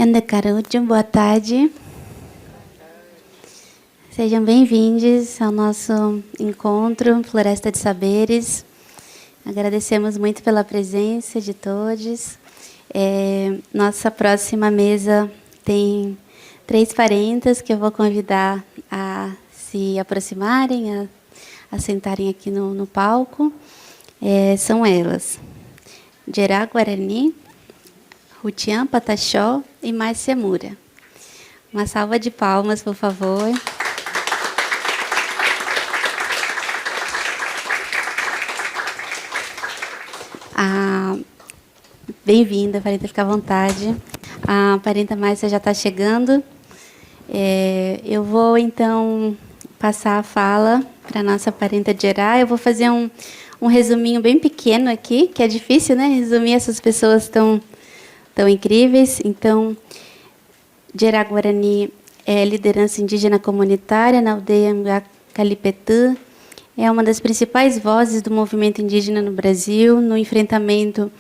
Yandecarudio, boa tarde. Sejam bem-vindos ao nosso encontro Floresta de Saberes. Agradecemos muito pela presença de todos. Nossa próxima mesa tem 3 parentas que eu vou convidar a se aproximarem, a sentarem aqui no palco. São elas: Gerá Guarani, Rutian Pataxó e Márcia Mura. Uma salva de palmas, por favor. Bem-vinda, parenta, fica à vontade. A parenta Márcia já está chegando. Eu vou, então, passar a fala para a nossa parenta Gerá. Eu vou fazer um resuminho bem pequeno aqui, que é difícil, né? Resumir essas pessoas tão incríveis. Então, Gerá Guarani é liderança indígena comunitária na aldeia Calipetã. É uma das principais vozes do movimento indígena no Brasil, no enfrentamento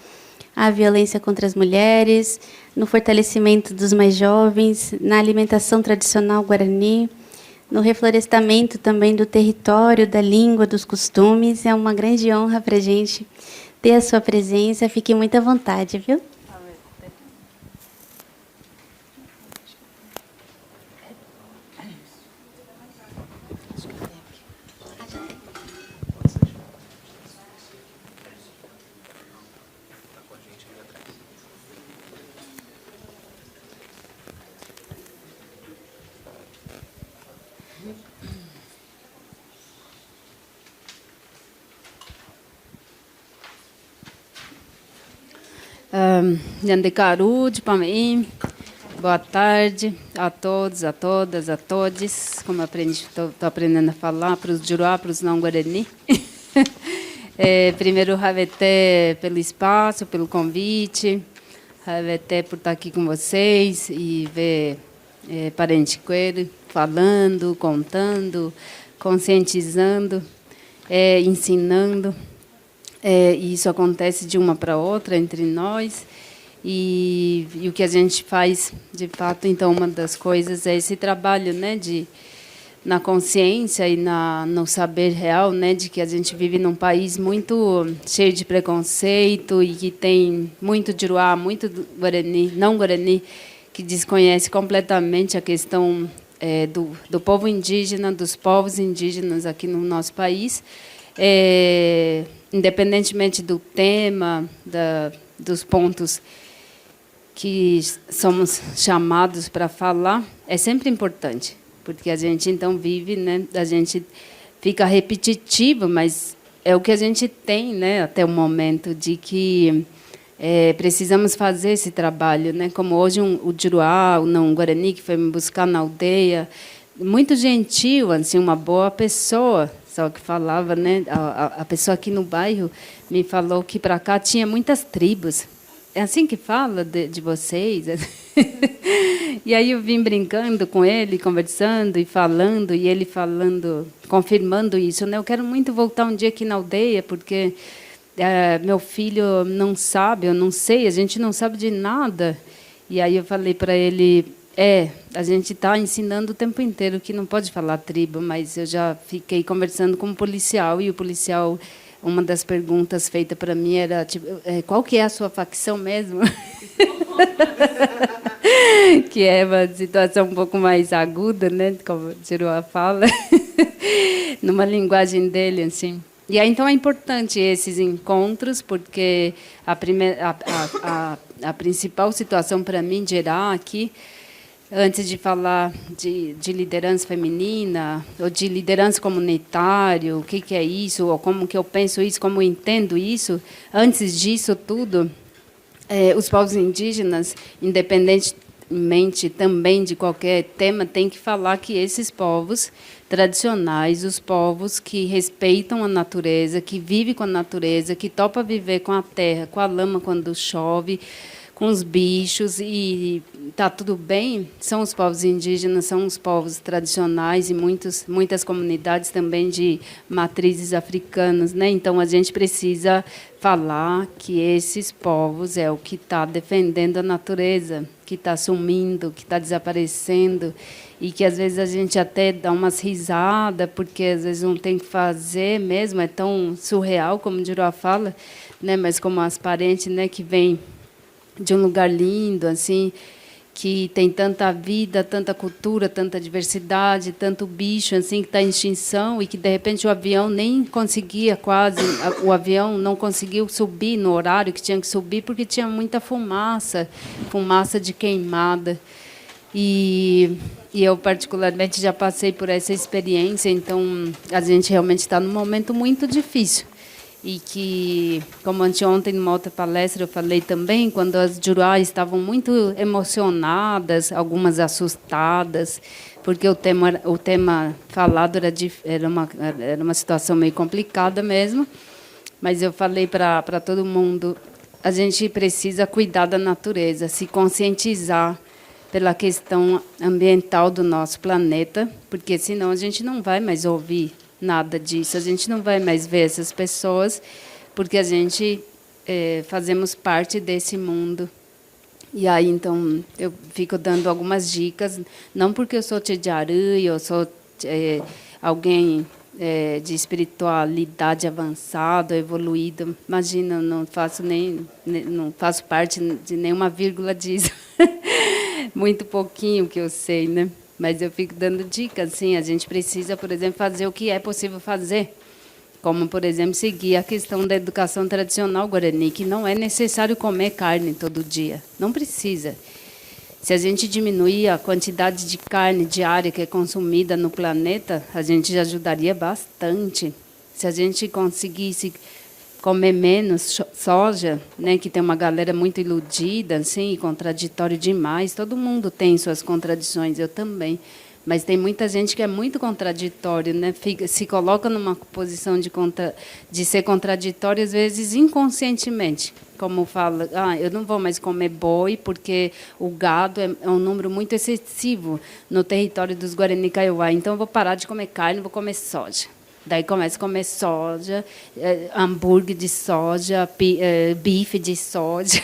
à violência contra as mulheres, no fortalecimento dos mais jovens, na alimentação tradicional guarani, no reflorestamento também do território, da língua, dos costumes. É uma grande honra para a gente ter a sua presença. Fique muito à vontade, viu? Yandecarudio, Pamim, boa tarde a todos, a todas, a todes. Como estou aprendendo a falar para os Juruá, para os não-guarani. Primeiro, Raveté pelo espaço, pelo convite. Raveté por estar aqui com vocês e ver parente Coelho falando, contando, conscientizando, ensinando. E isso acontece de uma para outra entre nós. E o que a gente faz, de fato, então, uma das coisas é esse trabalho, né, na consciência e no saber real, né, de que a gente vive num país muito cheio de preconceito e que tem muito Juruá, muito Guarani, não Guarani, que desconhece completamente a questão do povo indígena, dos povos indígenas aqui no nosso país. Independentemente do tema, dos pontos que somos chamados para falar, é sempre importante, porque a gente então vive, né? A gente fica repetitivo, mas é o que a gente tem, né? Até o momento de que precisamos fazer esse trabalho, né? Como hoje o Juruá, o não Guarani, que foi me buscar na aldeia, muito gentil, assim, uma boa pessoa. Só que falava, né? A pessoa aqui no bairro me falou que para cá tinha muitas tribos. É assim que fala de vocês? E aí eu vim brincando com ele, conversando e falando, e ele falando, confirmando isso, né? Eu quero muito voltar um dia aqui na aldeia, porque meu filho não sabe, eu não sei, a gente não sabe de nada. E aí eu falei para ele... a gente está ensinando o tempo inteiro que não pode falar tribo, mas eu já fiquei conversando com um policial, e o policial, uma das perguntas feitas para mim era, tipo, qual que é a sua facção mesmo? Que é uma situação um pouco mais aguda, né, como o Juruá fala, numa linguagem dele, assim. E aí, então, é importante esses encontros, porque a principal situação para mim, gerar aqui, antes de falar de liderança feminina, ou de liderança comunitária, o que é isso, ou como que eu penso isso, como eu entendo isso, antes disso tudo, os povos indígenas, independentemente também de qualquer tema, tem que falar que esses povos tradicionais, os povos que respeitam a natureza, que vivem com a natureza, que topam viver com a terra, com a lama quando chove, uns bichos e tá tudo bem. São os povos indígenas, são os povos tradicionais e muitas comunidades também de matrizes africanas, né? Então a gente precisa falar que esses povos é o que está defendendo a natureza, que está sumindo, que está desaparecendo, e que às vezes a gente até dá umas risadas, porque às vezes não tem que fazer mesmo, é tão surreal, como o Juruá fala, né? Mas como as parentes, né, que vêm de um lugar lindo, assim, que tem tanta vida, tanta cultura, tanta diversidade, tanto bicho assim que está em extinção e que de repente o avião nem conseguia o avião não conseguiu subir no horário que tinha que subir porque tinha muita fumaça de queimada. E eu particularmente já passei por essa experiência, então a gente realmente está num momento muito difícil. E que, como anteontem, numa outra palestra, eu falei também, quando as Juruá estavam muito emocionadas, algumas assustadas, porque o tema falado era uma situação meio complicada mesmo, mas eu falei para todo mundo, a gente precisa cuidar da natureza, se conscientizar pela questão ambiental do nosso planeta, porque senão a gente não vai mais ouvir nada disso, a gente não vai mais ver essas pessoas, porque a gente fazemos parte desse mundo. E aí, então, eu fico dando algumas dicas, não porque eu sou Tchediarã, eu sou alguém de espiritualidade avançada, evoluída. Imagina, eu não faço parte de nenhuma vírgula disso. Muito pouquinho que eu sei, né? Mas eu fico dando dicas, assim, a gente precisa, por exemplo, fazer o que é possível fazer, como, por exemplo, seguir a questão da educação tradicional guarani, que não é necessário comer carne todo dia, não precisa. Se a gente diminuir a quantidade de carne diária que é consumida no planeta, a gente já ajudaria bastante. Se a gente conseguisse comer menos soja, né, que tem uma galera muito iludida, assim, contraditório demais. Todo mundo tem suas contradições, eu também. Mas tem muita gente que é muito contraditório, né? Se coloca numa posição de ser contraditório, às vezes inconscientemente. Como fala, eu não vou mais comer boi, porque o gado é um número muito excessivo no território dos Guarani Kaiowá. Então, eu vou parar de comer carne, vou comer soja. Daí começa a comer soja, hambúrguer de soja, bife de soja.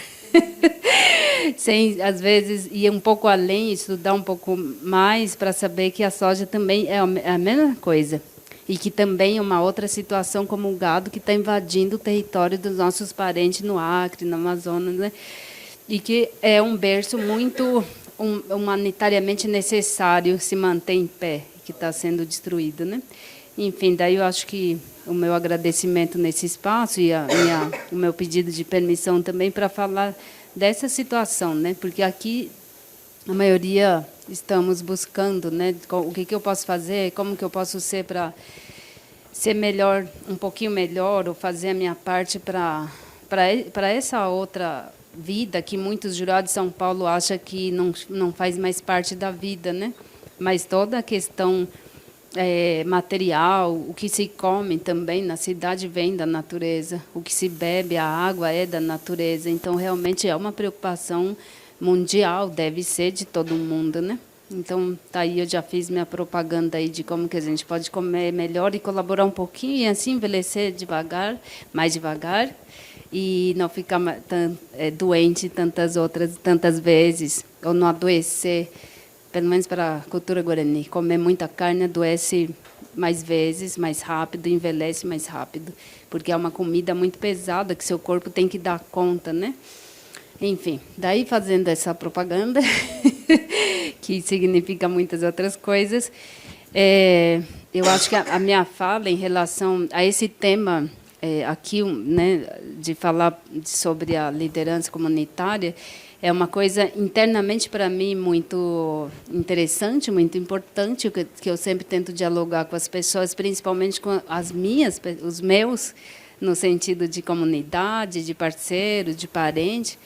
Sem, às vezes, ir um pouco além, estudar um pouco mais para saber que a soja também é a mesma coisa. E que também é uma outra situação como o gado que está invadindo o território dos nossos parentes no Acre, no Amazonas, né? E que é um berço muito humanitariamente necessário se manter em pé, que está sendo destruído, né? Enfim, daí eu acho que o meu agradecimento nesse espaço e o meu pedido de permissão também para falar dessa situação, né? Porque aqui a maioria estamos buscando, né? O que eu posso fazer, como que eu posso ser para ser melhor, um pouquinho melhor, ou fazer a minha parte para essa outra vida que muitos jurados de São Paulo acham que não faz mais parte da vida, né? Mas toda a questão material, o que se come também na cidade vem da natureza, o que se bebe, a água é da natureza. Então, realmente é uma preocupação mundial, deve ser de todo mundo, né? Então, tá aí, eu já fiz minha propaganda aí de como que a gente pode comer melhor e colaborar um pouquinho e assim envelhecer devagar, mais devagar, e não ficar doente tantas vezes, ou não adoecer. Pelo menos para a cultura guarani, comer muita carne adoece mais vezes, mais rápido, envelhece mais rápido, porque é uma comida muito pesada que seu corpo tem que dar conta, né? Enfim, daí fazendo essa propaganda, que significa muitas outras coisas, eu acho que a minha fala em relação a esse tema aqui, né, de falar sobre a liderança comunitária, é uma coisa internamente para mim muito interessante, muito importante, que eu sempre tento dialogar com as pessoas, principalmente com os meus, no sentido de comunidade, de parceiro, de parente.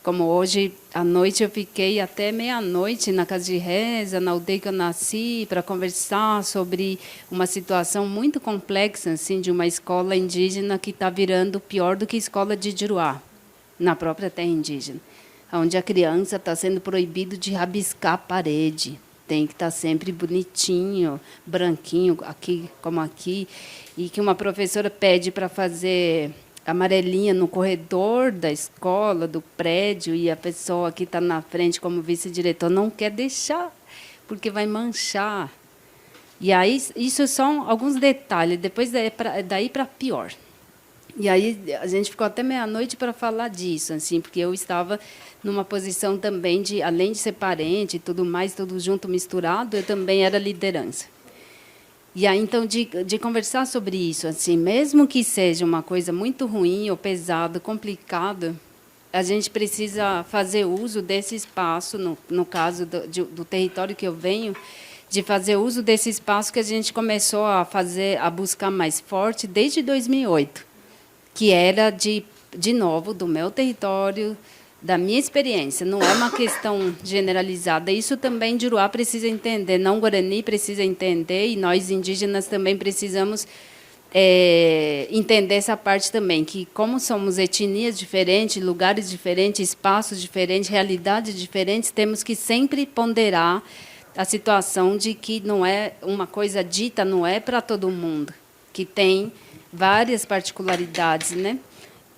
Como hoje à noite eu fiquei até meia-noite na casa de reza, na aldeia que eu nasci, para conversar sobre uma situação muito complexa, assim, de uma escola indígena que está virando pior do que escola de Juruá, na própria terra indígena. onde a criança está sendo proibido de rabiscar a parede. Tem que estar sempre bonitinho, branquinho, aqui como aqui, e que uma professora pede para fazer amarelinha no corredor da escola, do prédio, e a pessoa que está na frente como vice-diretor não quer deixar, porque vai manchar. E aí, isso são alguns detalhes, depois daí para pior. E aí a gente ficou até meia-noite para falar disso, assim, porque eu estava numa posição também de, além de ser parente e tudo mais, tudo junto, misturado, eu também era liderança. E aí, então, de conversar sobre isso, assim, mesmo que seja uma coisa muito ruim ou pesada, complicada, a gente precisa fazer uso desse espaço, no caso do território que eu venho, de fazer uso desse espaço que a gente começou a buscar mais forte desde 2008, que era, de novo, do meu território, da minha experiência. Não é uma questão generalizada. Isso também Juruá precisa entender, não Guarani precisa entender, e nós indígenas também precisamos entender essa parte também, que como somos etnias diferentes, lugares diferentes, espaços diferentes, realidades diferentes, temos que sempre ponderar a situação de que não é uma coisa dita, não é para todo mundo, que tem várias particularidades, né?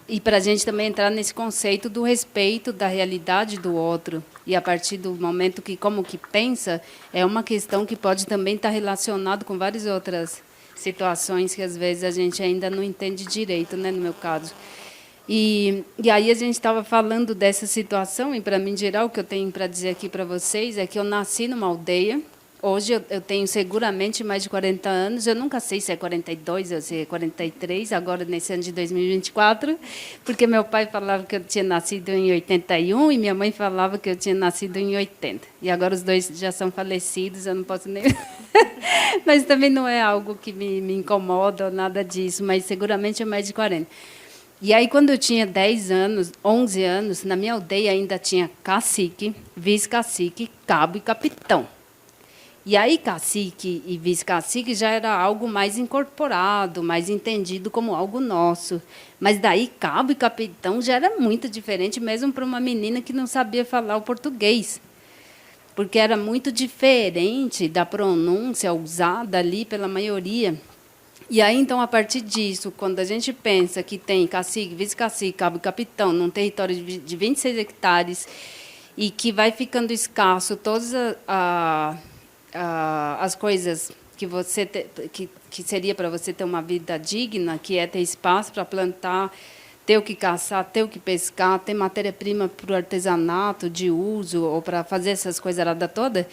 E para a gente também entrar nesse conceito do respeito da realidade do outro, e a partir do momento que como que pensa, é uma questão que pode também estar relacionado com várias outras situações que às vezes a gente ainda não entende direito, né, no meu caso. E aí a gente estava falando dessa situação, e para mim, em geral, o que eu tenho para dizer aqui para vocês é que eu nasci numa aldeia. Hoje eu tenho seguramente mais de 40 anos, eu nunca sei se é 42 ou se é 43, agora nesse ano de 2024, porque meu pai falava que eu tinha nascido em 81 e minha mãe falava que eu tinha nascido em 80. E agora os dois já são falecidos, eu não posso nem... Mas também não é algo que me incomoda ou nada disso, mas seguramente é mais de 40. E aí, quando eu tinha 10 anos, 11 anos, na minha aldeia ainda tinha cacique, vice-cacique, cabo e capitão. E aí, cacique e vice-cacique já era algo mais incorporado, mais entendido como algo nosso. Mas daí, cabo e capitão já era muito diferente, mesmo para uma menina que não sabia falar o português. Porque era muito diferente da pronúncia usada ali pela maioria. E aí, então, a partir disso, quando a gente pensa que tem cacique, vice-cacique, cabo e capitão, num território de 26 hectares, e que vai ficando escasso todas as coisas que você que seria para você ter uma vida digna, que é ter espaço para plantar, ter o que caçar, ter o que pescar, ter matéria-prima para o artesanato de uso ou para fazer essas coisas toda,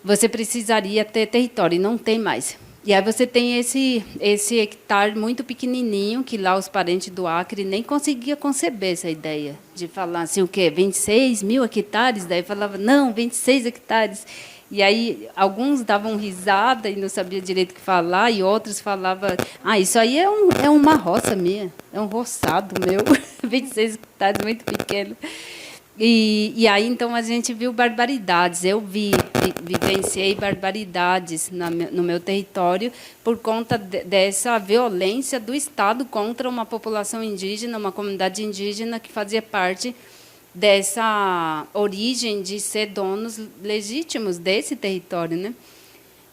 você precisaria ter território, e não tem mais. E aí você tem esse hectare muito pequenininho, que lá os parentes do Acre nem conseguiam conceber essa ideia de falar assim, o quê? 26 mil hectares? Daí falava, não, 26 hectares. E aí alguns davam risada e não sabiam direito o que falar, e outros falavam, isso aí é uma roça minha, é um roçado meu, 26 hectares, muito pequeno. E aí, então, a gente viu barbaridades. Eu vivenciei barbaridades no meu território por conta dessa violência do Estado contra uma população indígena, uma comunidade indígena que fazia parte dessa origem de ser donos legítimos desse território, né?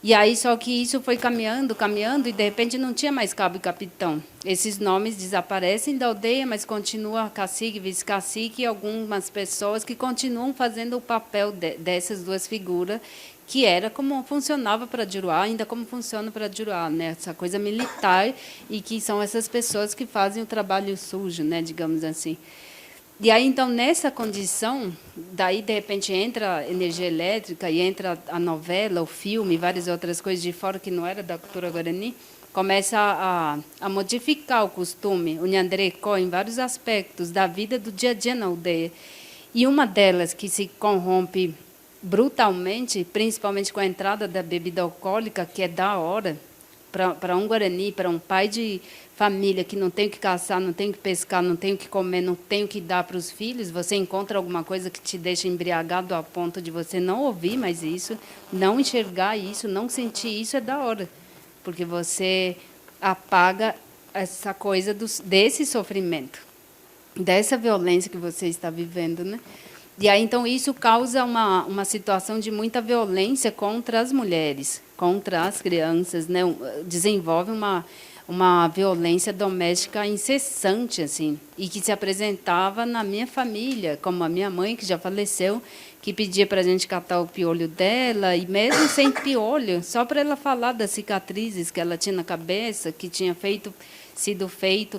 E aí, só que isso foi caminhando, e, de repente, não tinha mais cabo e capitão. Esses nomes desaparecem da aldeia, mas continua cacique, vice-cacique e algumas pessoas que continuam fazendo o papel dessas duas figuras, que era como funcionava para Juruá, ainda como funciona para Juruá, né? Essa coisa militar, e que são essas pessoas que fazem o trabalho sujo, né? Digamos assim. E aí, então, nessa condição, daí, de repente, entra a energia elétrica e entra a novela, o filme, várias outras coisas de fora que não era da cultura guarani, começa a modificar o costume, o nhandrecó, em vários aspectos da vida do dia a dia na aldeia. E uma delas que se corrompe brutalmente, principalmente com a entrada da bebida alcoólica, que é da hora, para um guarani, para um pai de família que não tem o que caçar, não tem o que pescar, não tem o que comer, não tem o que dar para os filhos, você encontra alguma coisa que te deixa embriagado a ponto de você não ouvir mais isso, não enxergar isso, não sentir isso, é da hora. Porque você apaga essa coisa desse sofrimento, dessa violência que você está vivendo, né? E aí, então, isso causa uma situação de muita violência contra as mulheres, contra as crianças, né? Desenvolve uma violência doméstica incessante, assim, e que se apresentava na minha família, como a minha mãe, que já faleceu, que pedia para a gente catar o piolho dela, e mesmo sem piolho, só para ela falar das cicatrizes que ela tinha na cabeça, que tinha sido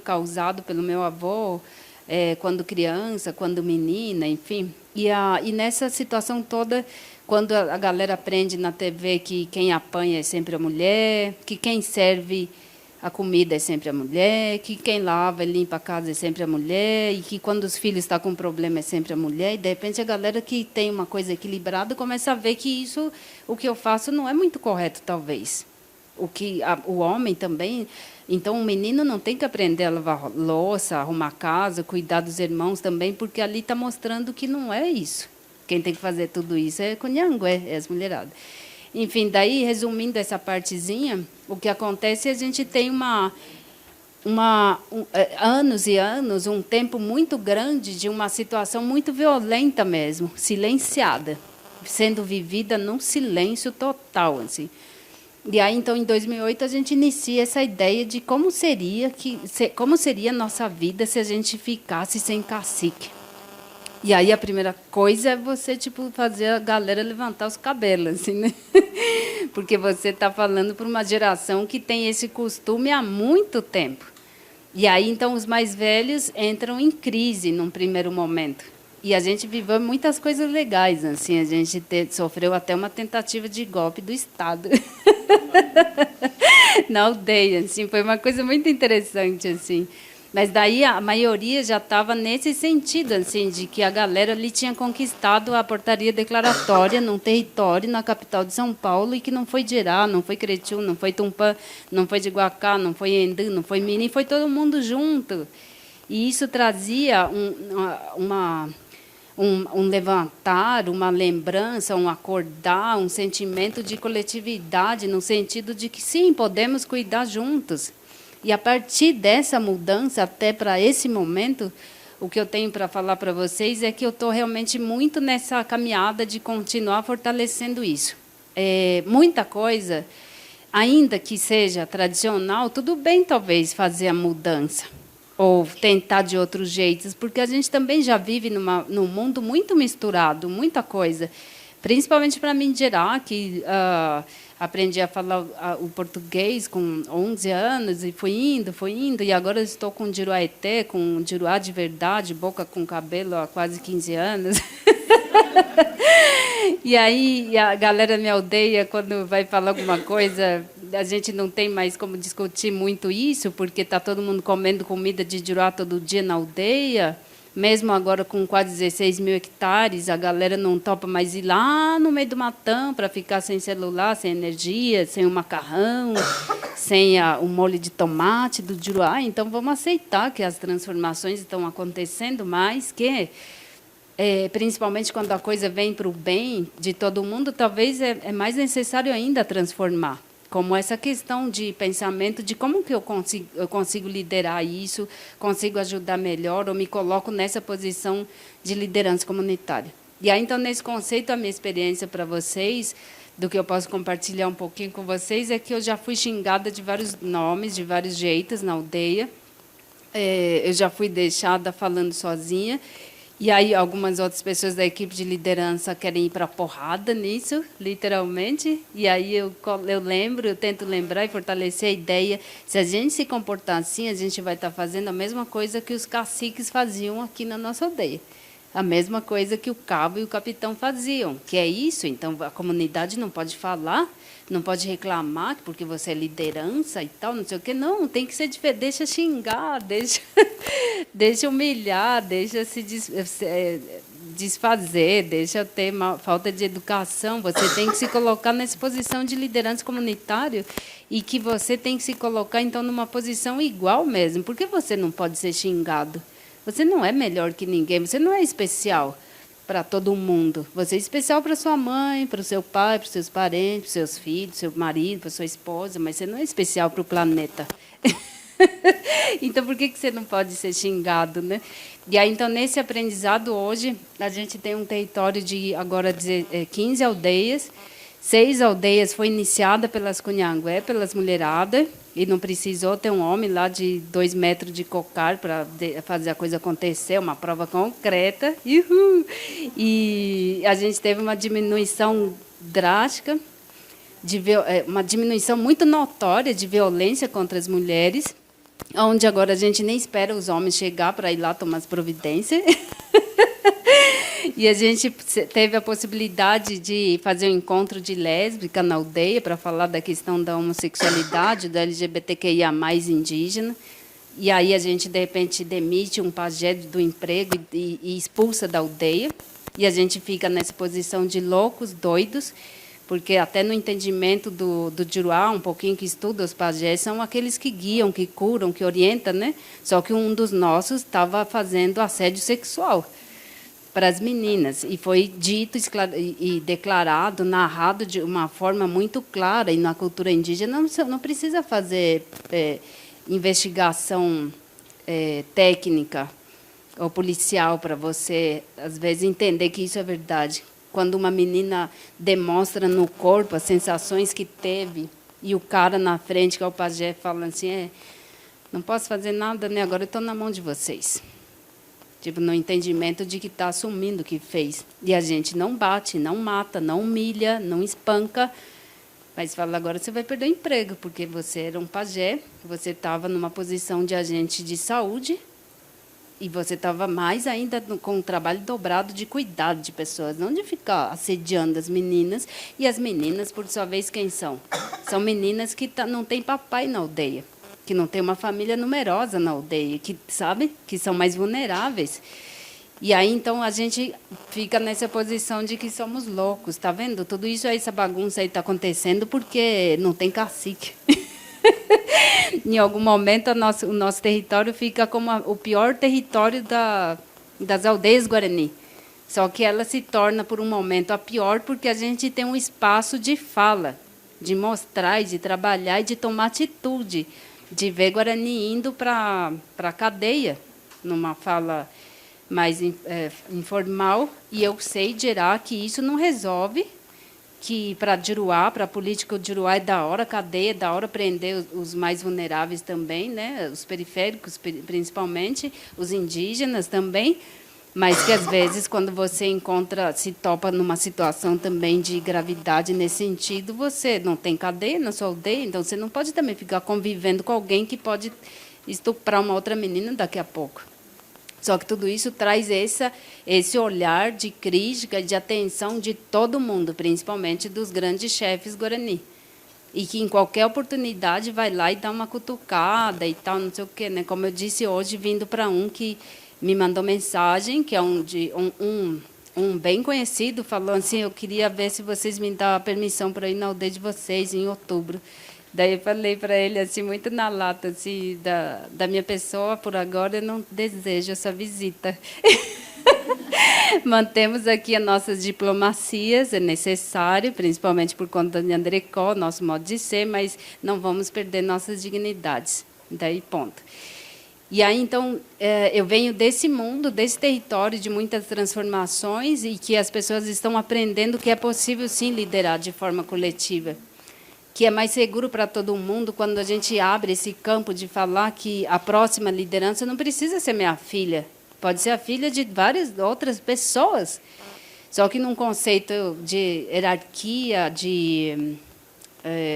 causado pelo meu avô, quando criança, quando menina, enfim. E nessa situação toda, quando a galera aprende na TV que quem apanha é sempre a mulher, que quem serve a comida é sempre a mulher, que quem lava e limpa a casa é sempre a mulher, e que quando os filhos estão com problema é sempre a mulher, e de repente a galera que tem uma coisa equilibrada começa a ver que isso, o que eu faço não é muito correto, talvez. O homem também. Então, o menino não tem que aprender a lavar louça, arrumar a casa, cuidar dos irmãos também, porque ali está mostrando que não é isso. Quem tem que fazer tudo isso é Cunhangué, é as mulheradas. Enfim, daí, resumindo essa partezinha, o que acontece é que a gente tem anos e anos, um tempo muito grande de uma situação muito violenta mesmo, silenciada, sendo vivida num silêncio total, assim. E aí, então, em 2008, a gente inicia essa ideia de como seria a nossa vida se a gente ficasse sem cacique. E aí, a primeira coisa é você fazer a galera levantar os cabelos, assim, né? Porque você está falando para uma geração que tem esse costume há muito tempo. E aí, então, os mais velhos entram em crise num primeiro momento. E a gente viveu muitas coisas legais, assim, a gente sofreu até uma tentativa de golpe do Estado na aldeia, assim, foi uma coisa muito interessante, assim. Mas daí a maioria já estava nesse sentido, assim, de que a galera ali tinha conquistado a portaria declaratória num território na capital de São Paulo e que não foi Dirá, não foi Cretiu, não foi Tumpã, não foi de Guacá, não foi Endã, não foi Mirim, foi todo mundo junto. E isso trazia um levantar, uma lembrança, um acordar, um sentimento de coletividade, no sentido de que, sim, podemos cuidar juntos. E, a partir dessa mudança, até para esse momento, o que eu tenho para falar para vocês é que eu estou realmente muito nessa caminhada de continuar fortalecendo isso. Muita coisa, ainda que seja tradicional, tudo bem, talvez, fazer a mudança ou tentar de outros jeitos, porque a gente também já vive num mundo muito misturado, muita coisa. Principalmente para mim, Dirá, que aprendi a falar o português com 11 anos, e fui indo, e agora estou com Diruaeté, com Diruá de verdade, boca com cabelo há quase 15 anos. E aí a galera me aldeia quando vai falar alguma coisa. A gente não tem mais como discutir muito isso, porque está todo mundo comendo comida de Diruá todo dia na aldeia. Mesmo agora com quase 16 mil hectares, a galera não topa mais ir lá no meio do matão para ficar sem celular, sem energia, sem o macarrão, sem o molho de tomate do Diruá. Então, vamos aceitar que as transformações estão acontecendo, mas que, principalmente quando a coisa vem para o bem de todo mundo, talvez é mais necessário ainda transformar. Como essa questão de pensamento de como que eu consigo liderar isso, consigo ajudar melhor, ou me coloco nessa posição de liderança comunitária. E aí, então, nesse conceito, a minha experiência para vocês, do que eu posso compartilhar um pouquinho com vocês, é que eu já fui xingada de vários nomes, de vários jeitos na aldeia. Eu já fui deixada falando sozinha. E aí algumas outras pessoas da equipe de liderança querem ir para a porrada nisso, literalmente. E aí eu tento lembrar e fortalecer a ideia, se a gente se comportar assim, a gente vai estar fazendo a mesma coisa que os caciques faziam aqui na nossa aldeia. A mesma coisa que o cabo e o capitão faziam, que é isso. Então, a comunidade não pode falar, não pode reclamar, porque você é liderança e tal, não sei o quê. Não, tem que ser diferente. Deixa xingar, deixa humilhar, deixa se desfazer, deixa ter falta de educação. Você tem que se colocar nessa posição de liderança comunitária e que você tem que se colocar, então, numa posição igual mesmo. Por que você não pode ser xingado? Você não é melhor que ninguém, você não é especial para todo mundo. Você é especial para sua mãe, para o seu pai, para os seus parentes, para os seus filhos, para o seu marido, para a sua esposa, mas você não é especial para o planeta. Então, por que você não pode ser xingado, né? E aí, então, nesse aprendizado, hoje, a gente tem um território de, agora, 15 aldeias. 6 aldeias foi iniciada pelas Cunhangué, pelas mulheradas, e não precisou ter um homem lá de 2 metros de cocar para fazer a coisa acontecer, uma prova concreta. Uhul! E a gente teve uma diminuição drástica, uma diminuição muito notória de violência contra as mulheres, onde agora a gente nem espera os homens chegar para ir lá tomar as providências. E a gente teve a possibilidade de fazer um encontro de lésbica na aldeia para falar da questão da homossexualidade, da LGBTQIA+ indígena. E aí a gente, de repente, demite um pajé do emprego e expulsa da aldeia. E a gente fica nessa posição de loucos, doidos, porque até no entendimento do Juruá, um pouquinho que estuda os pajés, são aqueles que guiam, que curam, que orientam, né? Só que um dos nossos estava fazendo assédio sexual para as meninas, e foi dito e declarado, narrado de uma forma muito clara, e na cultura indígena não precisa fazer investigação técnica ou policial para você, às vezes, entender que isso é verdade. Quando uma menina demonstra no corpo as sensações que teve, e o cara na frente, que é o pajé, fala assim, não posso fazer nada, né? Agora eu estou na mão de vocês. Tipo, no entendimento de que está assumindo o que fez. E a gente não bate, não mata, não humilha, não espanca, mas fala, agora você vai perder o emprego, porque você era um pajé, você estava numa posição de agente de saúde, e você estava mais ainda com um trabalho dobrado de cuidado de pessoas, não de ficar assediando as meninas. E as meninas, por sua vez, quem são? São meninas que não têm papai na aldeia, que não tem uma família numerosa na aldeia, que sabe, que são mais vulneráveis. E aí, então, a gente fica nessa posição de que somos loucos, tá vendo? Tudo isso, essa bagunça aí está acontecendo porque não tem cacique. Em algum momento, o nosso território fica como o pior território das aldeias Guarani. Só que ela se torna, por um momento, a pior porque a gente tem um espaço de fala, de mostrar, de trabalhar e de tomar atitude, de ver Guarani indo para a cadeia, numa fala mais informal. E eu sei, Gerá, que isso não resolve, que para Juruá, para a política de Juruá é da hora cadeia, é da hora prender os mais vulneráveis também, né? Os periféricos, principalmente, os indígenas também, mas que, às vezes, quando você se topa numa situação também de gravidade nesse sentido, você não tem cadeia na sua aldeia, então você não pode também ficar convivendo com alguém que pode estuprar uma outra menina daqui a pouco. Só que tudo isso traz esse olhar de crítica, de atenção de todo mundo, principalmente dos grandes chefes Guarani. E que, em qualquer oportunidade, vai lá e dá uma cutucada e tal, não sei o quê, né? Como eu disse hoje, vindo para um que me mandou mensagem, que é um bem conhecido, falou assim, eu queria ver se vocês me dão permissão para ir na aldeia de vocês em outubro. Daí eu falei para ele, assim, muito na lata, assim, da minha pessoa, por agora eu não desejo essa visita. Mantemos aqui as nossas diplomacias, é necessário, principalmente por conta de Andrecó, nosso modo de ser, mas não vamos perder nossas dignidades. Daí, ponto. E aí, então, eu venho desse mundo, desse território de muitas transformações e que as pessoas estão aprendendo que é possível, sim, liderar de forma coletiva, que é mais seguro para todo mundo quando a gente abre esse campo de falar que a próxima liderança não precisa ser minha filha, pode ser a filha de várias outras pessoas, só que num conceito de hierarquia, de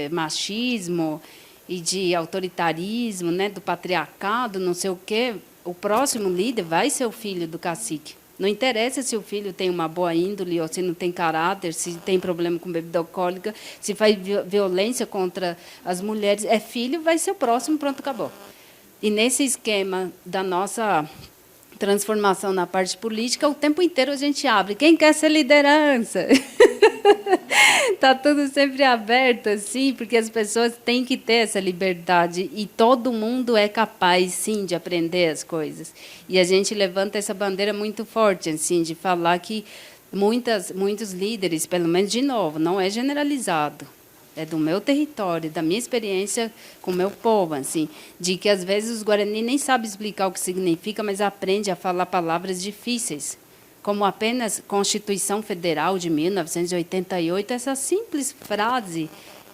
machismo e de autoritarismo, né, do patriarcado, não sei o quê, o próximo líder vai ser o filho do cacique. Não interessa se o filho tem uma boa índole ou se não tem caráter, se tem problema com bebida alcoólica, se faz violência contra as mulheres. É filho, vai ser o próximo, pronto, acabou. E nesse esquema da nossa transformação na parte política, o tempo inteiro a gente abre. Quem quer ser liderança? Está tudo sempre aberto, assim, porque as pessoas têm que ter essa liberdade e todo mundo é capaz, sim, de aprender as coisas. E a gente levanta essa bandeira muito forte, assim, de falar que muitos líderes, pelo menos, de novo, não é generalizado, é do meu território, da minha experiência com o meu povo, assim, de que às vezes os Guarani nem sabem explicar o que significa, mas aprende a falar palavras difíceis, como apenas Constituição Federal de 1988, essa simples frase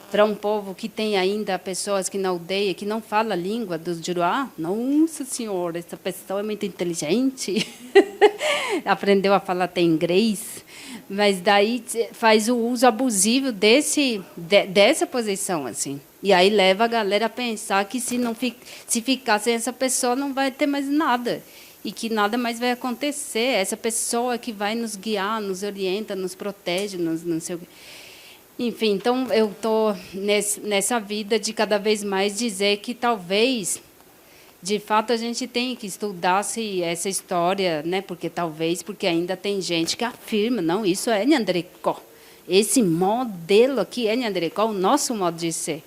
para um povo que tem ainda pessoas que na aldeia, que não fala a língua dos Juruá. Nossa Senhora, essa pessoa é muito inteligente, aprendeu a falar até inglês, mas daí faz o uso abusivo dessa posição, assim. E aí leva a galera a pensar que se ficar sem essa pessoa não vai ter mais nada. E que nada mais vai acontecer. Essa pessoa que vai nos guiar, nos orienta, nos protege, não sei o quê. Enfim, então eu estou nessa vida de cada vez mais dizer que talvez, de fato, a gente tem que estudar essa história, né? Porque ainda tem gente que afirma, não, isso é Nhandrecó. Esse modelo aqui é Nhandrecó, o nosso modo de ser.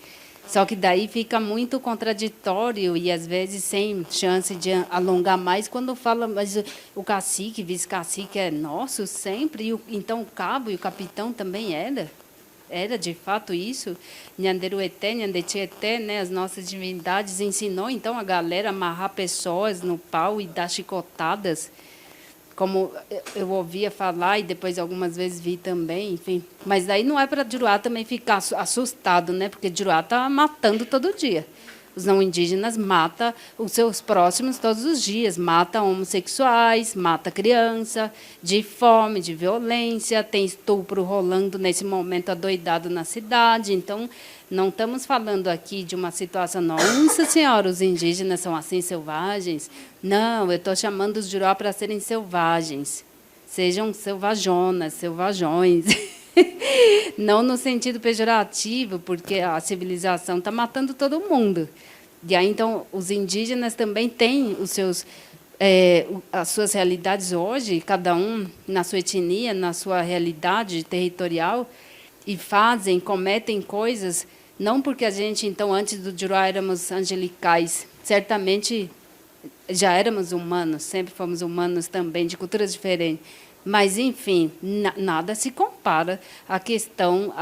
Só que daí fica muito contraditório e, às vezes, sem chance de alongar mais, quando fala, mas o cacique, vice-cacique é nosso sempre, então o cabo e o capitão também era. Era, de fato, isso. Nhanderueté, Nhandetietê, né, as nossas divindades, ensinou, então, a galera a amarrar pessoas no pau e dar chicotadas, como eu ouvia falar e depois algumas vezes vi também, enfim. Mas daí não é para Juruá também ficar assustado, né? Porque Juruá está matando todo dia. Os não indígenas matam os seus próximos todos os dias, mata homossexuais, mata criança, de fome, de violência, tem estupro rolando nesse momento adoidado na cidade. Então, não estamos falando aqui de uma situação, nossa senhora, os indígenas são assim selvagens. Não, eu estou chamando os Juruá para serem selvagens. Sejam selvajonas, selvajões. Não no sentido pejorativo, porque a civilização está matando todo mundo. E aí, então, os indígenas também têm as suas realidades hoje, cada um na sua etnia, na sua realidade territorial, e cometem coisas, não porque a gente, então, antes do Juruá éramos angelicais, certamente já éramos humanos, sempre fomos humanos também, de culturas diferentes. Mas, enfim, nada se compara à questão,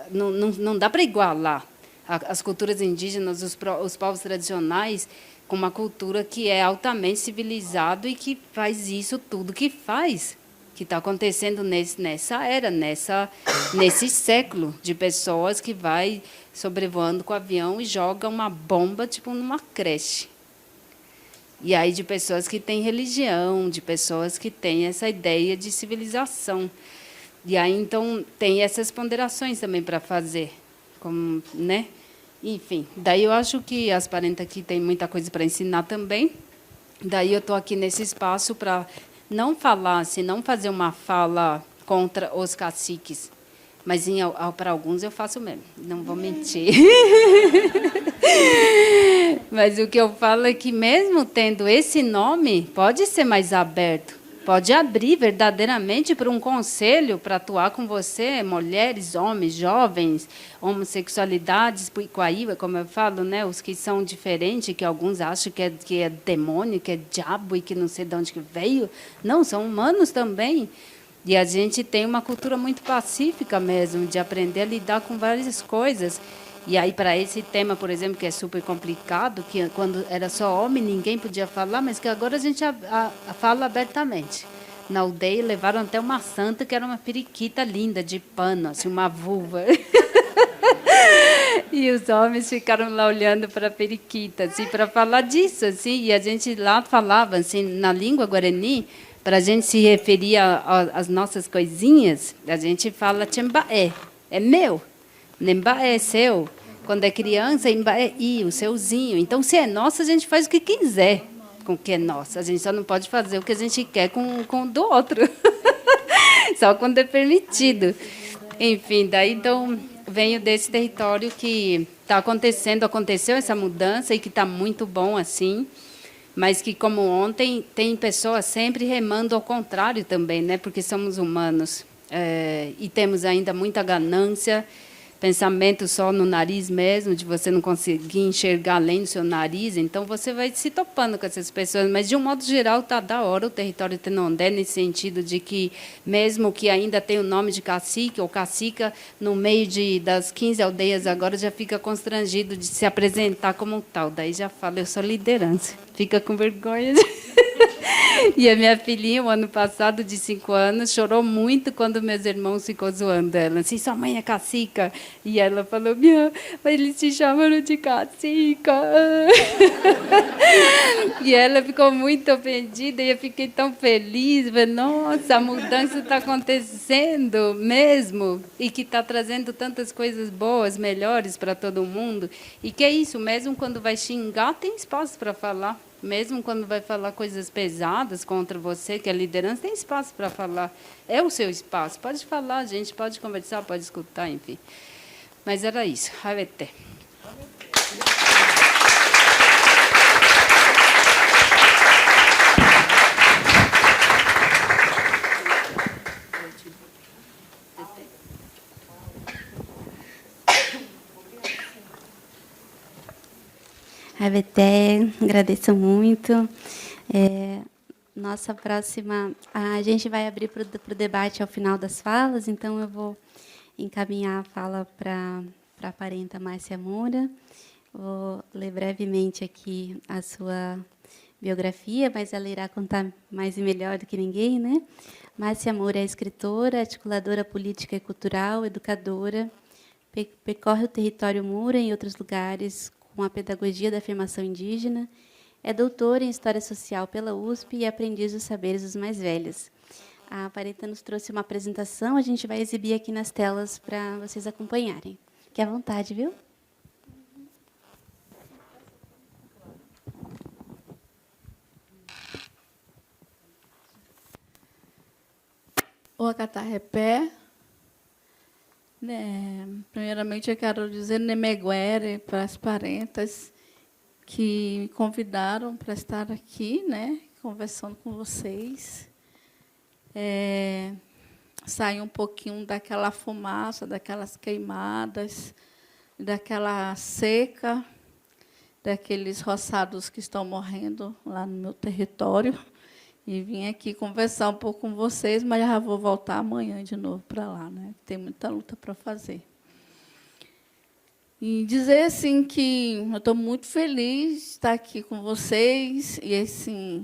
não dá para igualar as culturas indígenas, os povos tradicionais, com uma cultura que é altamente civilizada e que faz isso tudo que faz, que está acontecendo nessa era, nesse século de pessoas que vai sobrevoando com o avião e joga uma bomba tipo numa creche. E aí de pessoas que têm religião, de pessoas que têm essa ideia de civilização. E aí, então, tem essas ponderações também para fazer. Como, né? Enfim, daí eu acho que as parentes aqui têm muita coisa para ensinar também. Daí eu estou aqui nesse espaço para não falar, assim, não fazer uma fala contra os caciques. Mas para alguns eu faço mesmo, não vou mentir. Mas o que eu falo é que, mesmo tendo esse nome, pode ser mais aberto, pode abrir verdadeiramente para um conselho para atuar com você, mulheres, homens, jovens, homossexualidades, Iquaíba, como eu falo, né, os que são diferentes, que alguns acham que é demônio, que é diabo e que não sei de onde que veio. Não, são humanos também. E a gente tem uma cultura muito pacífica mesmo, de aprender a lidar com várias coisas. E aí, para esse tema, por exemplo, que é super complicado, que quando era só homem, ninguém podia falar, mas que agora a gente fala abertamente. Na aldeia, levaram até uma santa, que era uma periquita linda, de pano, assim, uma vulva. E os homens ficaram lá olhando para a periquita, assim, para falar disso. Assim, e a gente lá falava, assim, na língua guarani, para a gente se referir às nossas coisinhas, a gente fala tchembaé, é meu. Nembaé é seu. Quando é criança, embaé é o seuzinho. Então, se é nosso, a gente faz o que quiser com o que é nosso. A gente só não pode fazer o que a gente quer com o do outro. Só quando é permitido. Enfim, daí, então, venho desse território que está aconteceu essa mudança e que está muito bom assim. Mas que, como ontem, tem pessoas sempre remando ao contrário também, né? Porque somos humanos e temos ainda muita ganância, pensamento só no nariz mesmo, de você não conseguir enxergar além do seu nariz, então você vai se topando com essas pessoas, mas de um modo geral está da hora o território Tenondé, nesse sentido de que, mesmo que ainda tenha o nome de cacique ou cacica, no meio das 15 aldeias agora já fica constrangido de se apresentar como tal, daí já fala, eu sou liderança, fica com vergonha. E a minha filhinha, o ano passado, de 5 anos, chorou muito quando meus irmãos ficou zoando ela. Assim, sua mãe é cacica. E ela falou, eles te chamaram de cacica. E ela ficou muito ofendida e eu fiquei tão feliz. Falei, nossa, a mudança está acontecendo mesmo. E que está trazendo tantas coisas boas, melhores para todo mundo. E que é isso, mesmo quando vai xingar, tem espaço para falar. Mesmo quando vai falar coisas pesadas contra você, que é liderança, tem espaço para falar. É o seu espaço. Pode falar, gente, pode conversar, pode escutar, enfim. Mas era isso. Havete. Havete, agradeço muito. Nossa próxima... A gente vai abrir para o debate ao final das falas, então eu vou encaminhar a fala para a parenta Márcia Moura. Vou ler brevemente aqui a sua biografia, mas ela irá contar mais e melhor do que ninguém, né? Márcia Moura é escritora, articuladora política e cultural, educadora, percorre o território Moura em outros lugares com a pedagogia da afirmação indígena, é doutora em História Social pela USP e aprendiz dos saberes dos mais velhos. A parenta nos trouxe uma apresentação, a gente vai exibir aqui nas telas para vocês acompanharem. Fique à vontade, viu? O acatarrepé. Primeiramente, eu quero dizer nemeguere para as parentas que me convidaram para estar aqui, né, conversando com vocês. Sair um pouquinho daquela fumaça, daquelas queimadas, daquela seca, daqueles roçados que estão morrendo lá no meu território. E vim aqui conversar um pouco com vocês, mas já vou voltar amanhã de novo para lá, né? Tem muita luta para fazer. E dizer assim que eu estou muito feliz de estar aqui com vocês. E assim,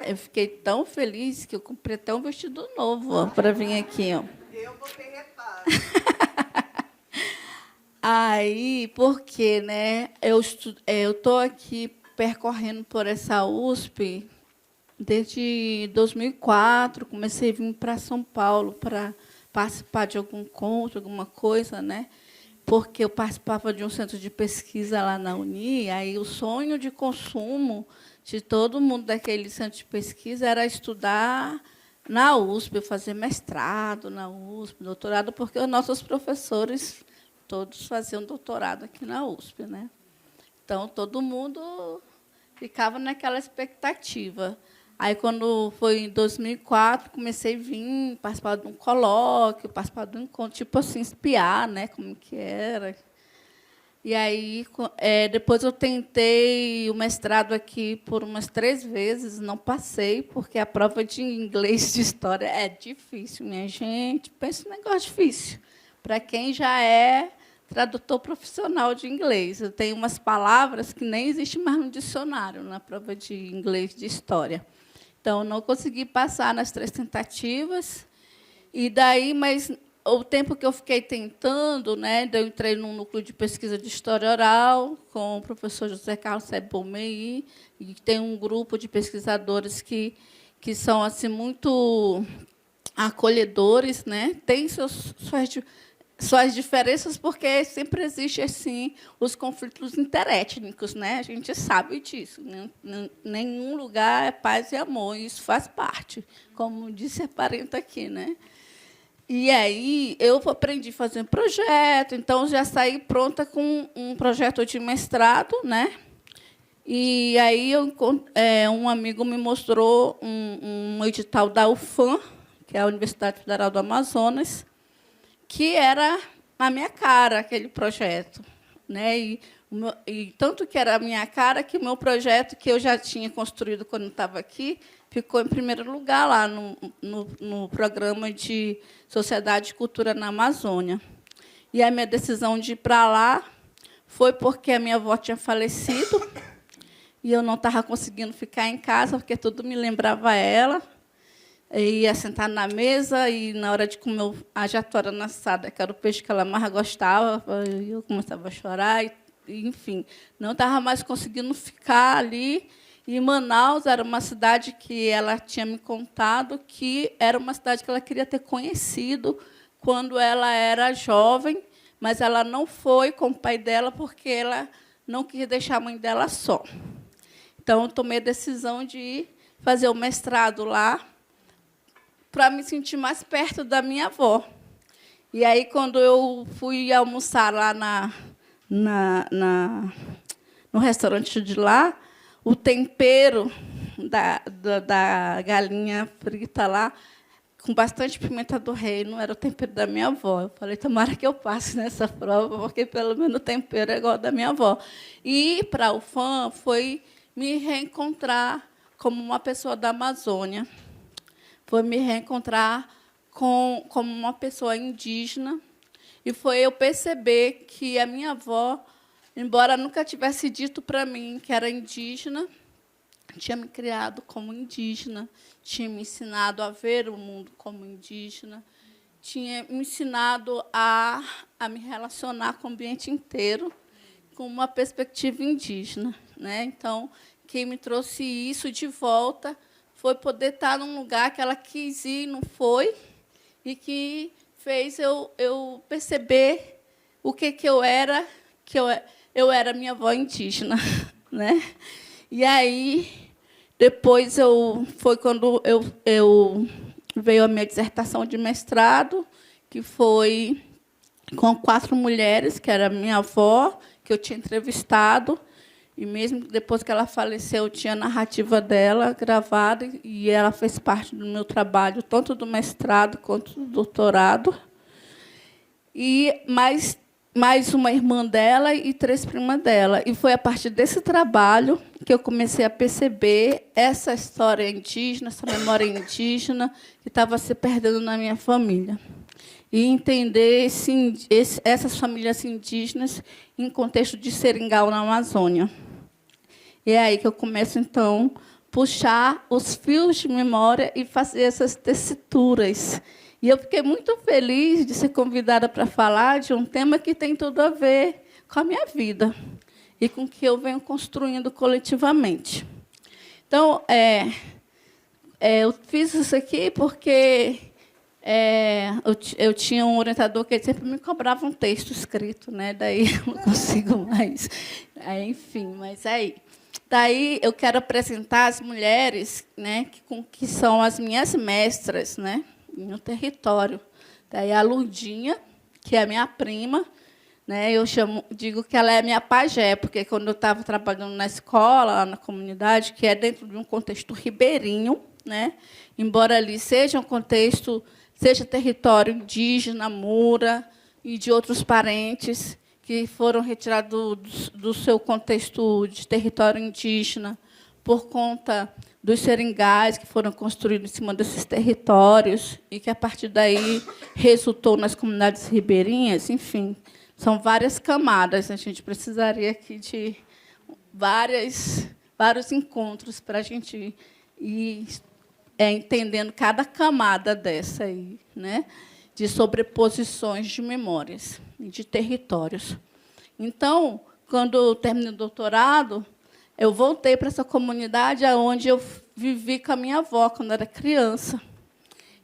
eu fiquei tão feliz que eu comprei até um vestido novo para vir aqui. Ó. Eu vou ter reparo. Aí, porque, né? Eu estou aqui percorrendo por essa USP. Desde 2004, comecei a vir para São Paulo para participar de algum encontro, alguma coisa, né? Porque eu participava de um centro de pesquisa lá na Uni, e aí o sonho de consumo de todo mundo daquele centro de pesquisa era estudar na USP, fazer mestrado na USP, doutorado, porque os nossos professores todos faziam doutorado aqui na USP, né? Então, todo mundo ficava naquela expectativa. Aí, quando foi em 2004, comecei a vir, participar de um colóquio, participar de um encontro, tipo assim, espiar, né, como que era. E aí, depois eu tentei o mestrado aqui por umas 3 vezes, não passei, porque a prova de inglês de história é difícil, minha gente. Pensa um negócio difícil. Para quem já é tradutor profissional de inglês. Eu tenho umas palavras que nem existem mais no dicionário, na prova de inglês de história. Então, não consegui passar nas 3 tentativas. E daí, mas o tempo que eu fiquei tentando, né, eu entrei num núcleo de pesquisa de história oral com o professor José Carlos Sebomei, e tem um grupo de pesquisadores que são assim muito acolhedores, né? Tem suas diferenças, porque sempre existe assim os conflitos interétnicos, né? A gente sabe disso. Nenhum lugar é paz e amor, e isso faz parte, como disse a parenta aqui, né? E aí eu aprendi a fazer um projeto, então já saí pronta com um projeto de mestrado, né? E aí um amigo me mostrou um edital da UFAM, que é a Universidade Federal do Amazonas, que era na minha cara aquele projeto, né? E tanto que era a minha cara que o meu projeto, que eu já tinha construído quando estava aqui, ficou em primeiro lugar lá no programa de Sociedade e Cultura na Amazônia. E a minha decisão de ir para lá foi porque a minha avó tinha falecido e eu não estava conseguindo ficar em casa, porque tudo me lembrava ela. Eu ia sentar na mesa e, na hora de comer a jatora assada, que era o peixe que ela mais gostava, eu começava a chorar. Enfim, não estava mais conseguindo ficar ali. E Manaus era uma cidade que ela tinha me contado que era uma cidade que ela queria ter conhecido quando ela era jovem, mas ela não foi com o pai dela porque ela não quis deixar a mãe dela só. Então, eu tomei a decisão de ir fazer o mestrado lá para me sentir mais perto da minha avó. E aí, quando eu fui almoçar lá no restaurante de lá, o tempero da galinha frita lá, com bastante pimenta do reino, era o tempero da minha avó. Eu falei, tomara que eu passe nessa prova, porque, pelo menos, o tempero é igual ao da minha avó. E ir para a UFAM foi me reencontrar como uma pessoa da Amazônia, foi me reencontrar como uma pessoa indígena, e foi eu perceber que a minha avó, embora nunca tivesse dito para mim que era indígena, tinha me criado como indígena, tinha me ensinado a ver o mundo como indígena, tinha me ensinado a me relacionar com o ambiente inteiro com uma perspectiva indígena, né? Então, quem me trouxe isso de volta foi poder estar num lugar que ela quis ir, não foi, e que fez eu perceber o que eu era, eu era minha avó indígena, né? E aí, depois foi quando veio a minha dissertação de mestrado, que foi com 4 mulheres, que era minha avó, que eu tinha entrevistado, e mesmo depois que ela faleceu, eu tinha a narrativa dela gravada, e ela fez parte do meu trabalho, tanto do mestrado quanto do doutorado. E mais uma irmã dela e 3 primas dela. E foi a partir desse trabalho que eu comecei a perceber essa história indígena, essa memória indígena que estava se perdendo na minha família. E entender essas famílias indígenas em contexto de seringal na Amazônia. E é aí que eu começo, então, a puxar os fios de memória e fazer essas tessituras. E eu fiquei muito feliz de ser convidada para falar de um tema que tem tudo a ver com a minha vida e com o que eu venho construindo coletivamente. Então, eu fiz isso aqui porque eu tinha um orientador que sempre me cobrava um texto escrito, né? Daí eu não consigo mais. Enfim, mas aí. Daí eu quero apresentar as mulheres, né, que são as minhas mestras, né, no território. Daí a Lurdinha, que é a minha prima, né, digo que ela é minha pajé, porque quando eu estava trabalhando na escola, lá na comunidade, que é dentro de um contexto ribeirinho, né, embora ali seja um contexto, seja território indígena, Mura e de outros parentes que foram retirados do seu contexto de território indígena por conta dos seringais que foram construídos em cima desses territórios e que, a partir daí, resultou nas comunidades ribeirinhas. Enfim, são várias camadas. A gente precisaria aqui de vários encontros para a gente ir entendendo cada camada dessa aí, né, de sobreposições de memórias e de territórios. Então, quando eu terminei o doutorado, eu voltei para essa comunidade onde eu vivi com a minha avó quando era criança.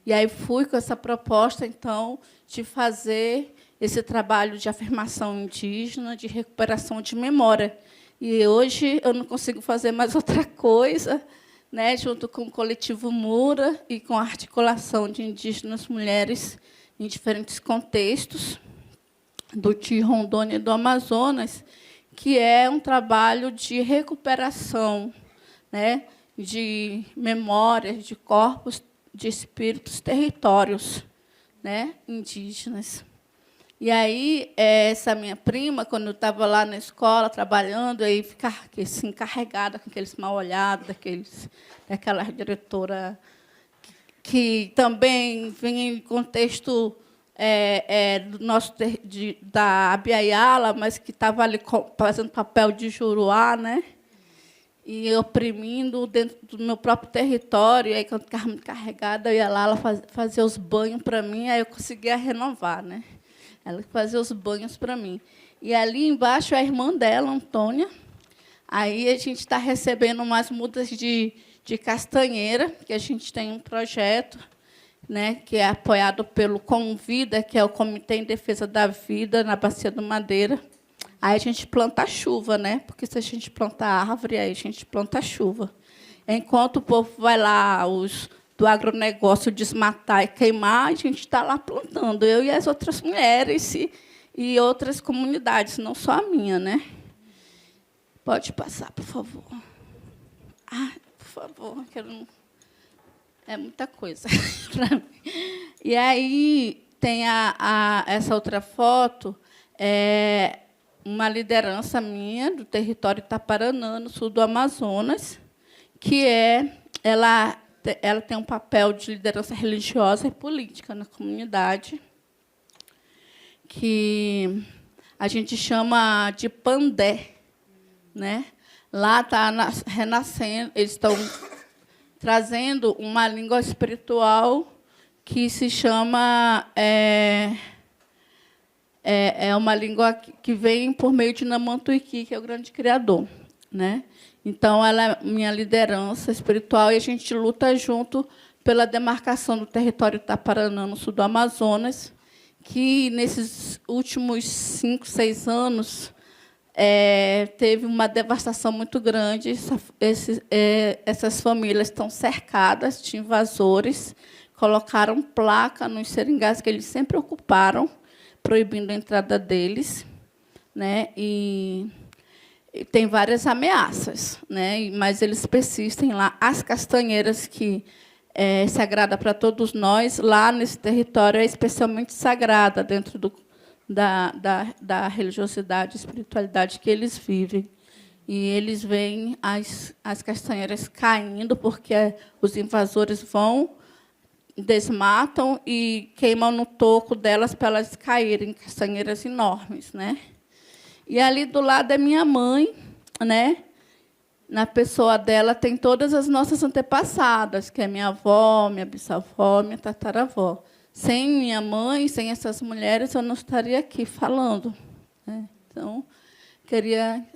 E aí fui com essa proposta, então, de fazer esse trabalho de afirmação indígena, de recuperação de memória. E hoje eu não consigo fazer mais outra coisa, né, junto com o coletivo Mura e com a articulação de indígenas mulheres em diferentes contextos, do Rondônia e do Amazonas, que é um trabalho de recuperação, né, de memórias, de corpos, de espíritos, territórios, né, indígenas. E aí, essa minha prima, quando eu estava lá na escola, trabalhando, aí ficava assim, encarregada com aqueles mal-olhados, daquela diretora que também vinha em contexto do nosso da Abiaiala, mas que estava ali fazendo papel de juruá, né? E oprimindo dentro do meu próprio território. E aí, quando ficava muito carregada, eu ia lá, ela fazia os banhos para mim, aí eu conseguia renovar, né? Ela fazia os banhos para mim. E ali embaixo é a irmã dela, Antônia. Aí a gente está recebendo umas mudas de castanheira, que a gente tem um projeto, né, que é apoiado pelo Convida, que é o Comitê em Defesa da Vida, na Bacia do Madeira. Aí a gente planta a chuva, né? Porque se a gente plantar árvore, aí a gente planta a chuva. Enquanto o povo vai lá, os do agronegócio, desmatar e queimar, a gente está lá plantando, eu e as outras mulheres e outras comunidades, não só a minha, né? Pode passar, por favor. Ah, por favor, que eu não... É muita coisa. E aí tem essa outra foto, uma liderança minha do território Itaparanã, no sul do Amazonas, que ela tem um papel de liderança religiosa e política na comunidade, que a gente chama de Pandé, né? Lá está renascendo, eles estão trazendo uma língua espiritual que se chama... É uma língua que vem por meio de Namantuiki, que é o grande criador, né? Então, ela é minha liderança espiritual e a gente luta junto pela demarcação do território Itaparanã, no sul do Amazonas, que, nesses últimos 5, 6 anos, teve uma devastação muito grande. Essas famílias estão cercadas de invasores, colocaram placa nos seringás que eles sempre ocuparam, proibindo a entrada deles, né? E tem várias ameaças, né? Mas eles persistem lá. As castanheiras, que é sagrada para todos nós, lá nesse território é especialmente sagrada dentro da religiosidade e espiritualidade que eles vivem. E eles veem as castanheiras caindo porque os invasores vão, desmatam e queimam no toco delas para elas caírem, castanheiras enormes, né? E ali do lado é minha mãe, né? Na pessoa dela tem todas as nossas antepassadas, que é minha avó, minha bisavó, minha tataravó. Sem minha mãe, sem essas mulheres, eu não estaria aqui falando, né? Então,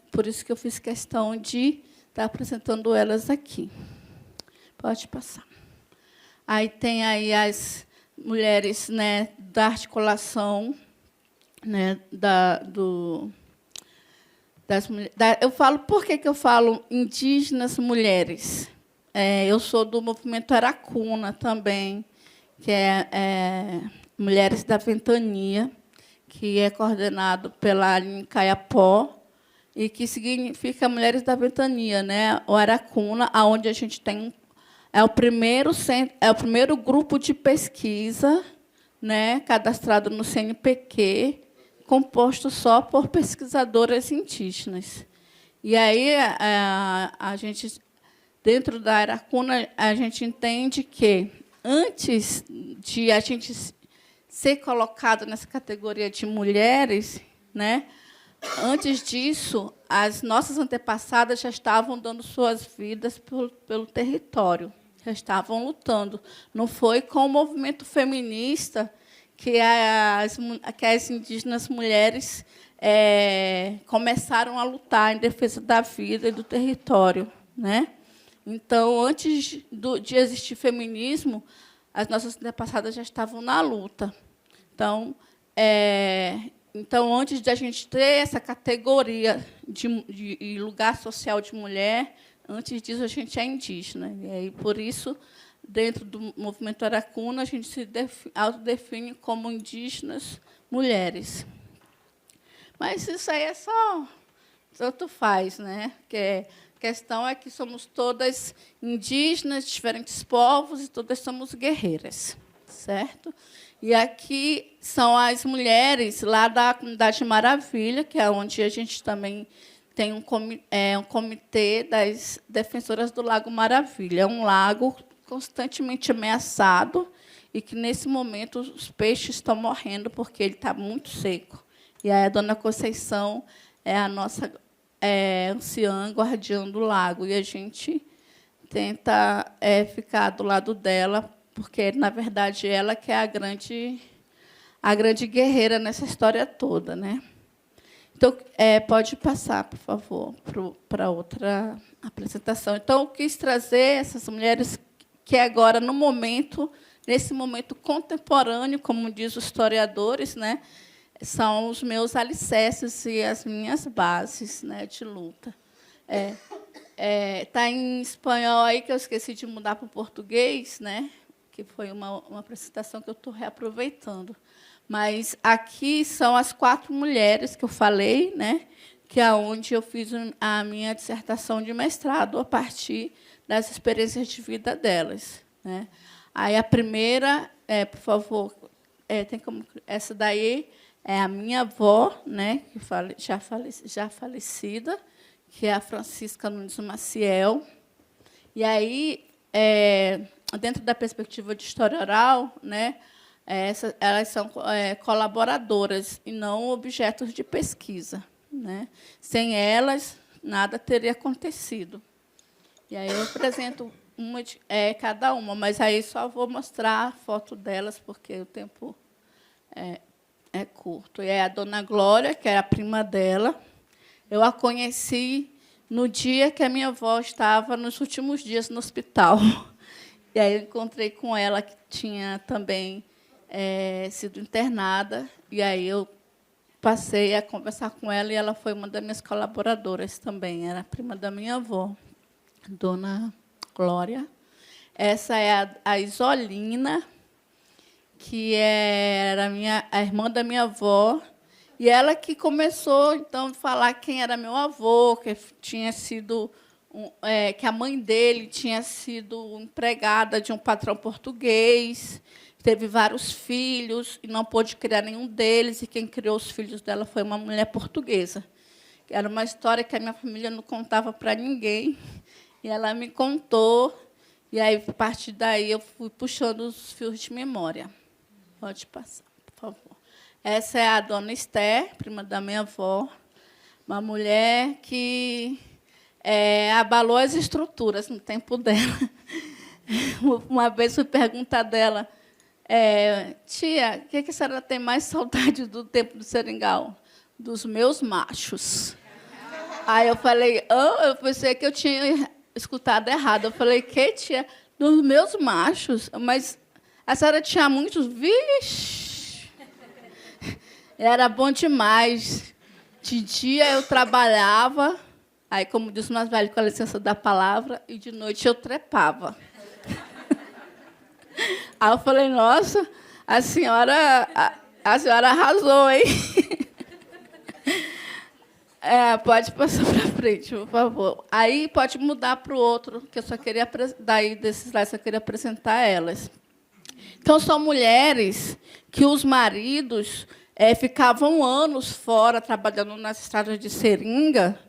por isso que eu fiz questão de estar apresentando elas aqui. Pode passar. Aí tem aí as mulheres, né, da articulação, né, eu falo, por que eu falo indígenas mulheres? Eu sou do movimento Aracuna também, que é Mulheres da Ventania, que é coordenado pela Aline Caiapó, e que significa Mulheres da Ventania, né? O Aracuna, onde a gente tem o primeiro grupo de pesquisa, né, cadastrado no CNPq, composto só por pesquisadoras indígenas. E aí a gente, dentro da Aracuna, a gente entende que, antes de a gente ser colocado nessa categoria de mulheres, né, antes disso, as nossas antepassadas já estavam dando suas vidas pelo território, já estavam lutando. Não foi com o movimento feminista que as indígenas mulheres começaram a lutar em defesa da vida e do território, né? Então, antes de existir feminismo, as nossas antepassadas já estavam na luta. Então, antes de a gente ter essa categoria de lugar social de mulher, antes disso, a gente é indígena. E aí, por isso, dentro do movimento Aracuna, a gente se autodefine como indígenas mulheres. Mas isso aí é só... Tanto faz, né? Porque a questão é que somos todas indígenas, diferentes povos, e todas somos guerreiras. certo? E aqui são as mulheres lá da Comunidade Maravilha, que é onde a gente também tem um comitê das defensoras do Lago Maravilha. É um lago constantemente ameaçado e que, nesse momento, os peixes estão morrendo porque ele está muito seco. E aí a dona Conceição é a nossa anciã guardiã do lago. E a gente tenta ficar do lado dela, porque, na verdade, ela que é a grande guerreira nessa história toda, né? Então, pode passar, por favor, para outra apresentação. Então, eu quis trazer essas mulheres que agora, nesse momento contemporâneo, como diz os historiadores, né, são os meus alicerces e as minhas bases, né, de luta. Está em espanhol aí, que eu esqueci de mudar para o português, né, que foi uma apresentação que eu estou reaproveitando. Mas aqui são as 4 mulheres que eu falei, né, que é onde eu fiz a minha dissertação de mestrado a partir das experiências de vida delas, né. Aí a primeira, por favor, essa daí é a minha avó, né, que já falecida, que é a Francisca Nunes Maciel. E aí, dentro da perspectiva de história oral, né, elas são colaboradoras e não objetos de pesquisa, né? Sem elas, nada teria acontecido. E aí eu apresento cada uma, mas aí só vou mostrar a foto delas, porque o tempo é curto. E é a dona Glória, que é a prima dela. Eu a conheci no dia que a minha avó estava nos últimos dias no hospital. E aí eu encontrei com ela, que tinha também sido internada, e aí eu passei a conversar com ela, e ela foi uma das minhas colaboradoras também, era prima da minha avó, dona Glória. Essa é a Isolina, que era a irmã da minha avó, e ela que começou, então, a falar quem era meu avô, que tinha sido que a mãe dele tinha sido empregada de um patrão português, teve vários filhos e não pôde criar nenhum deles, e quem criou os filhos dela foi uma mulher portuguesa. Era uma história que a minha família não contava para ninguém, e ela me contou, e aí, a partir daí, eu fui puxando os fios de memória. Pode passar, por favor. Essa é a dona Esther, prima da minha avó, uma mulher que abalou as estruturas no tempo dela. Uma vez fui perguntar dela, tia, o que a senhora tem mais saudade do tempo do seringal? Dos meus machos. Aí eu falei, eu pensei que eu tinha escutado errado. Eu falei, que, tia? Dos meus machos? Mas a senhora tinha muitos? Vixe! Era bom demais. De dia eu trabalhava, aí, como diz o mais velho, com a licença da palavra, e de noite eu trepava. Aí eu falei, nossa, a senhora arrasou, hein? Pode passar para frente, por favor. Aí pode mudar para o outro, que eu só queria desses slides, eu queria apresentar elas. Então, são mulheres que os maridos ficavam anos fora, trabalhando nas estradas de seringa,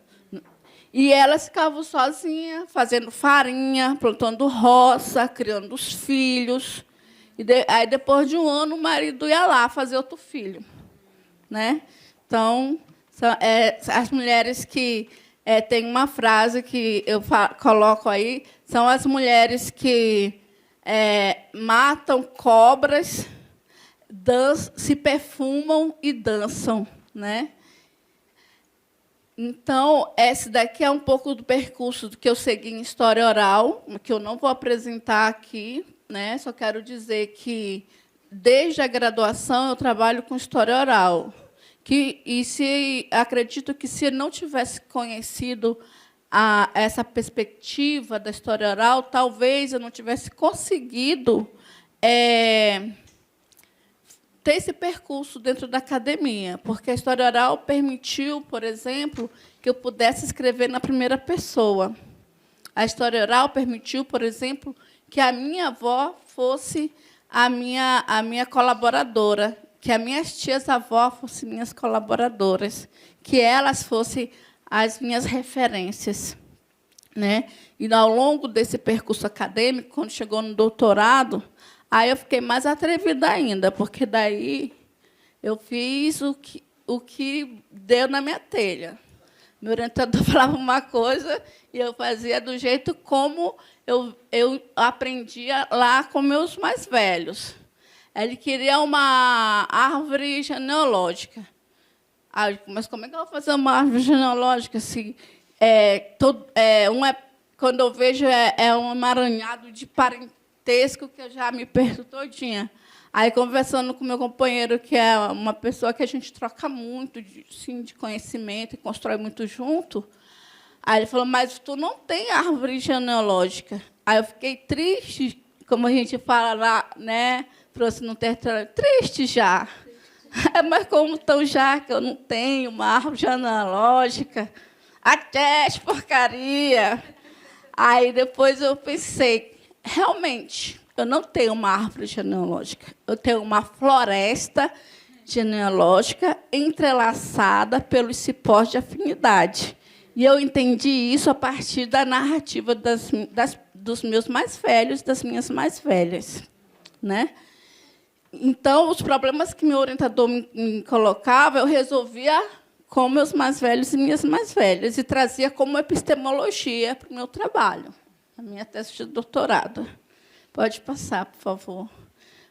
e elas ficavam sozinhas, fazendo farinha, plantando roça, criando os filhos. Aí, depois de um ano, o marido ia lá fazer outro filho, né? Então, as mulheres que tem uma frase que eu coloco aí, são as mulheres que matam cobras, se perfumam e dançam, né? Então, esse daqui é um pouco do percurso que eu segui em história oral, que eu não vou apresentar aqui, né? Só quero dizer que, desde a graduação, eu trabalho com história oral. Acredito que, se eu não tivesse conhecido essa perspectiva da história oral, talvez eu não tivesse conseguido ter esse percurso dentro da academia, porque a história oral permitiu, por exemplo, que eu pudesse escrever na primeira pessoa. A história oral permitiu, por exemplo, que a minha avó fosse a minha colaboradora, que as minhas tias-avó fossem minhas colaboradoras, que elas fossem as minhas referências, né? E, ao longo desse percurso acadêmico, quando chegou no doutorado, aí eu fiquei mais atrevida ainda, porque daí eu fiz o que deu na minha telha. Meu orientador falava uma coisa e eu fazia do jeito como eu aprendia lá com meus mais velhos. Ele queria uma árvore genealógica. Mas como é que eu vou fazer uma árvore genealógica? Se, quando eu vejo, é um emaranhado de parentesco que eu já me perco todinha. Aí, conversando com meu companheiro, que é uma pessoa que a gente troca muito de conhecimento e constrói muito junto, aí ele falou, mas tu não tem árvore genealógica. Aí eu fiquei triste, como a gente fala lá, né? Trouxe no território, triste já. Mas como tão já que eu não tenho uma árvore genealógica? Até porcaria! Aí depois eu pensei, realmente, eu não tenho uma árvore genealógica, eu tenho uma floresta genealógica entrelaçada pelos cipós de afinidade. E eu entendi isso a partir da narrativa dos meus mais velhos, das minhas mais velhas, né? Então, os problemas que meu orientador me colocava, eu resolvia com meus mais velhos e minhas mais velhas, e trazia como epistemologia para o meu trabalho, a minha tese de doutorado. Pode passar, por favor.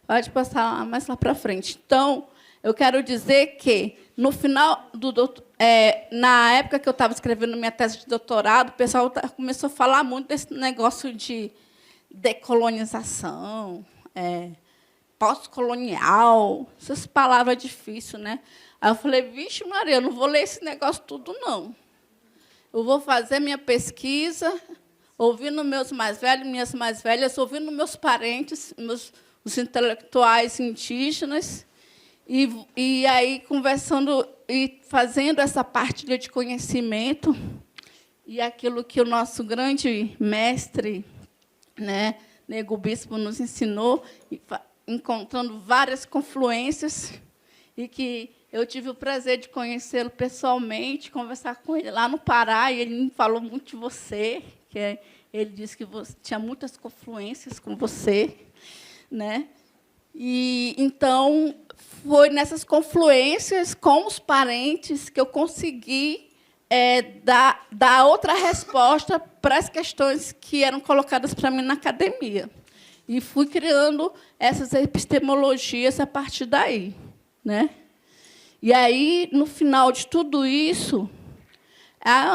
Pode passar mais lá para frente. Então, eu quero dizer que, no final na época que eu estava escrevendo minha tese de doutorado, o pessoal começou a falar muito desse negócio de decolonização, pós-colonial, essas palavras difíceis, né? Aí eu falei, vixe, Maria, eu não vou ler esse negócio tudo, não. Eu vou fazer minha pesquisa, ouvindo meus mais velhos, minhas mais velhas, ouvindo meus parentes, os intelectuais indígenas, e aí conversando e fazendo essa partilha de conhecimento, e aquilo que o nosso grande mestre, né, Nego Bispo, nos ensinou, encontrando várias confluências, e que eu tive o prazer de conhecê-lo pessoalmente, conversar com ele lá no Pará, e ele me falou muito de você, ele disse que você tinha muitas confluências com você, né? E então foi nessas confluências com os parentes que eu consegui dar outra resposta para as questões que eram colocadas para mim na academia. E fui criando essas epistemologias a partir daí, né? E aí, no final de tudo isso,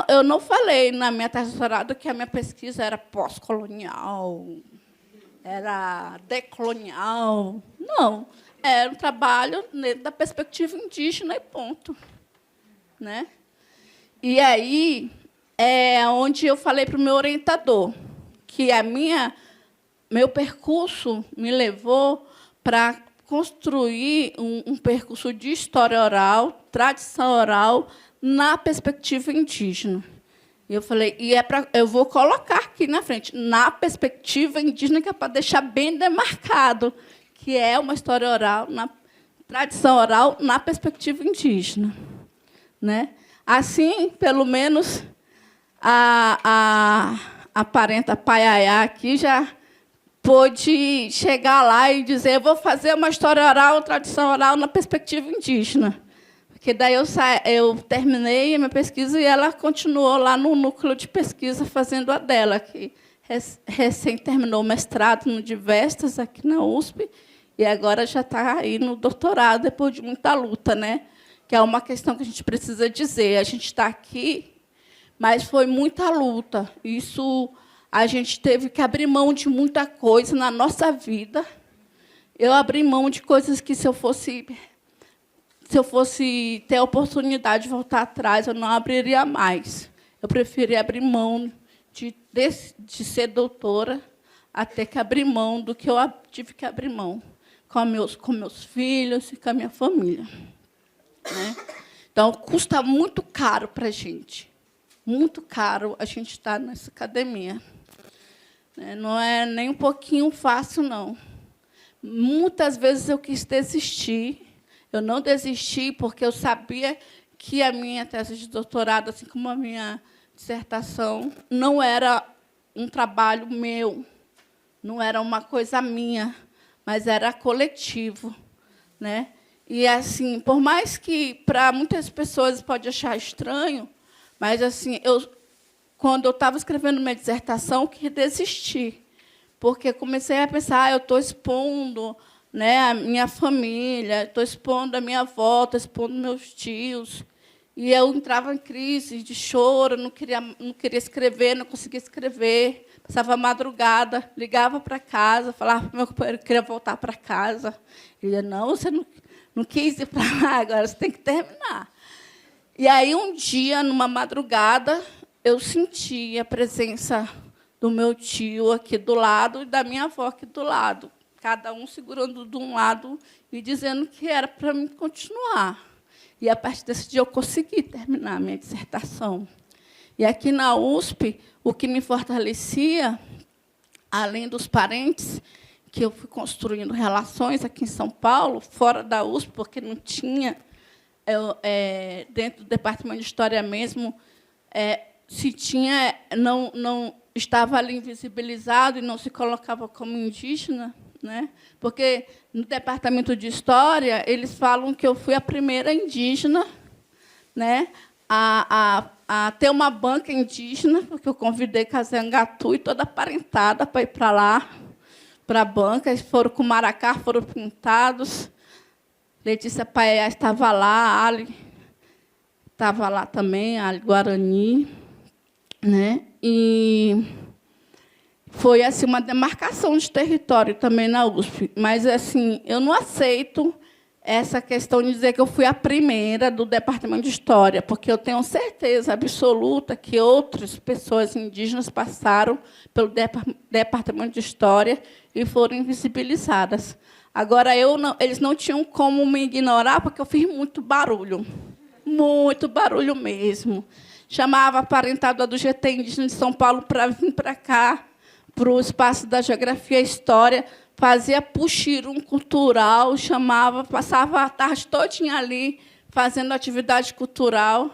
eu não falei na minha tese de doutorado que a minha pesquisa era pós-colonial, era decolonial. Não, era um trabalho da perspectiva indígena e ponto, né? E aí é onde eu falei para o meu orientador que meu percurso me levou para construir um percurso de história oral, tradição oral, na perspectiva indígena. E eu falei, eu vou colocar aqui na frente, na perspectiva indígena, que é para deixar bem demarcado, que é uma história oral, na tradição oral, na perspectiva indígena, né? Assim, pelo menos, a parenta Paiaiá aqui já pôde chegar lá e dizer, eu vou fazer uma história oral, tradição oral, na perspectiva indígena. Porque daí eu terminei a minha pesquisa e ela continuou lá no núcleo de pesquisa fazendo a dela, que recém terminou o mestrado no Divestas, aqui na USP, e agora já está aí no doutorado, depois de muita luta, né? Que é uma questão que a gente precisa dizer. A gente está aqui, mas foi muita luta. Isso, a gente teve que abrir mão de muita coisa na nossa vida. Eu abri mão de coisas que, se eu fosse ter a oportunidade de voltar atrás, eu não abriria mais. Eu preferi abrir mão de ser doutora a ter que abrir mão do que eu tive que abrir mão com meus filhos e com a minha família, né? Então, custa muito caro para a gente. Muito caro a gente estar nessa academia. Não é nem um pouquinho fácil, não. muitas vezes eu quis desistir. Eu não desisti porque eu sabia que a minha tese de doutorado, assim como a minha dissertação, não era um trabalho meu, não era uma coisa minha, mas era coletivo, né? E assim, por mais que para muitas pessoas pode achar estranho, mas assim, quando eu estava escrevendo minha dissertação, eu quis desistir, porque comecei a pensar, eu estou expondo, né, a minha família, estou expondo a minha avó, estou expondo meus tios. E eu entrava em crise de choro, não queria escrever, não conseguia escrever. Passava a madrugada, ligava para casa, falava para o meu companheiro que queria voltar para casa. Ele dizia, não, você não quis ir para lá, agora você tem que terminar. E aí, um dia, numa madrugada, eu senti a presença do meu tio aqui do lado e da minha avó aqui do lado, cada um segurando de um lado e dizendo que era para mim continuar. E, a partir desse dia, eu consegui terminar a minha dissertação. E, aqui na USP, o que me fortalecia, além dos parentes, que eu fui construindo relações aqui em São Paulo, fora da USP, porque não tinha, dentro do departamento de História mesmo, se tinha, não estava ali invisibilizado e não se colocava como indígena, né? Porque, no departamento de História, eles falam que eu fui a primeira indígena, né, a ter uma banca indígena, porque eu convidei Kazangatu e toda a parentada para ir para lá, para a banca. Eles foram com maracá, foram pintados. Letícia Paia estava lá, a Ali estava lá também, a Ali Guarani. Né? E foi assim, uma demarcação de território também na USP. Mas assim, eu não aceito essa questão de dizer que eu fui a primeira do Departamento de História, porque eu tenho certeza absoluta que outras pessoas indígenas passaram pelo Departamento de História e foram invisibilizadas. Agora, eles não tinham como me ignorar, porque eu fiz muito barulho mesmo. Chamava a parentada do GT Indígena de São Paulo para vir para cá, para o espaço da Geografia e História, fazia puxirum cultural, passava a tarde todinha ali, fazendo atividade cultural.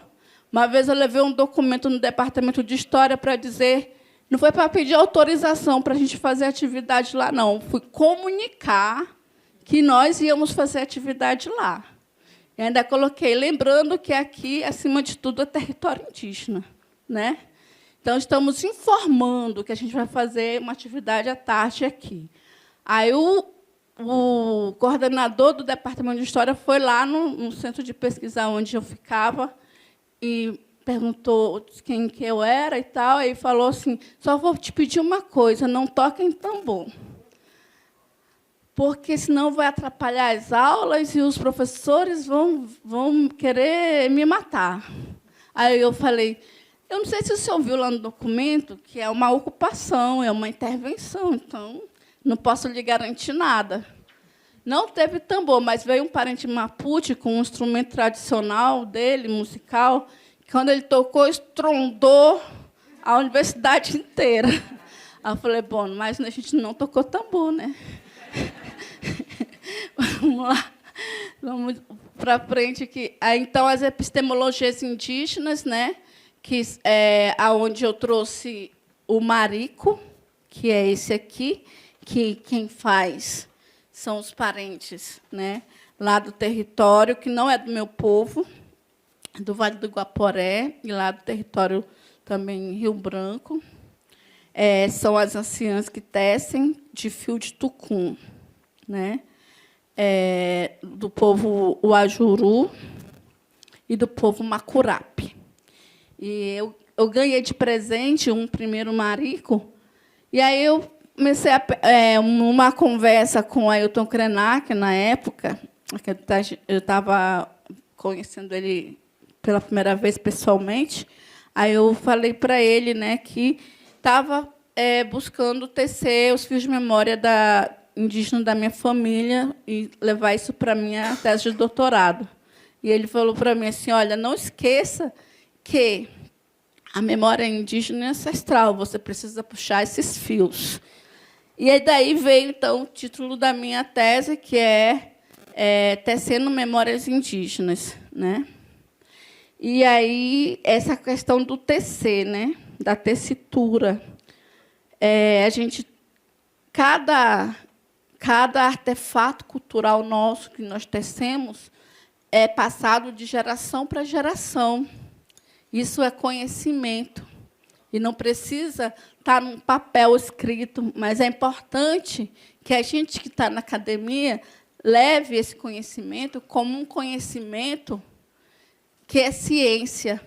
Uma vez eu levei um documento no Departamento de História para dizer, não foi para pedir autorização para a gente fazer atividade lá, não. Fui comunicar que nós íamos fazer atividade lá. E ainda coloquei, lembrando que aqui, acima de tudo, é território indígena, né? Então, estamos informando que a gente vai fazer uma atividade à tarde aqui. Aí, o coordenador do Departamento de História foi lá no centro de pesquisa onde eu ficava e perguntou quem que eu era e tal. Aí falou assim, só vou te pedir uma coisa, não toque em tambor, porque senão vai atrapalhar as aulas e os professores vão querer me matar. Aí eu falei, eu não sei se você ouviu lá no documento que é uma ocupação, é uma intervenção, então não posso lhe garantir nada. Não teve tambor, mas veio um parente Mapuche com um instrumento tradicional dele, musical, que, quando ele tocou, estrondou a universidade inteira. Aí eu falei, bom, mas a gente não tocou tambor, né? Vamos lá, vamos para frente aqui. Então, as epistemologias indígenas, né, que aonde eu trouxe o marico, que é esse aqui, que quem faz são os parentes, né, lá do território, que não é do meu povo, do Vale do Guaporé, e lá do território também Rio Branco. São as anciãs que tecem de fio de tucum, né, do povo Uajuru e do povo Macurape. E eu ganhei de presente um primeiro marico, e aí eu comecei uma conversa com o Ailton Krenak, na época, eu estava conhecendo ele pela primeira vez pessoalmente. Aí eu falei para ele, né, que estava buscando tecer os fios de memória indígena da minha família e levar isso para a minha tese de doutorado. E ele falou para mim assim, olha, não esqueça que a memória indígena é ancestral, você precisa puxar esses fios. E aí daí veio, então, o título da minha tese, que é Tecendo Memórias Indígenas, né? E aí, essa questão do tecer, né? Da tessitura. A gente, cada artefato cultural nosso que nós tecemos é passado de geração para geração. Isso é conhecimento. E não precisa estar num papel escrito, mas é importante que a gente que está na academia leve esse conhecimento como um conhecimento que é ciência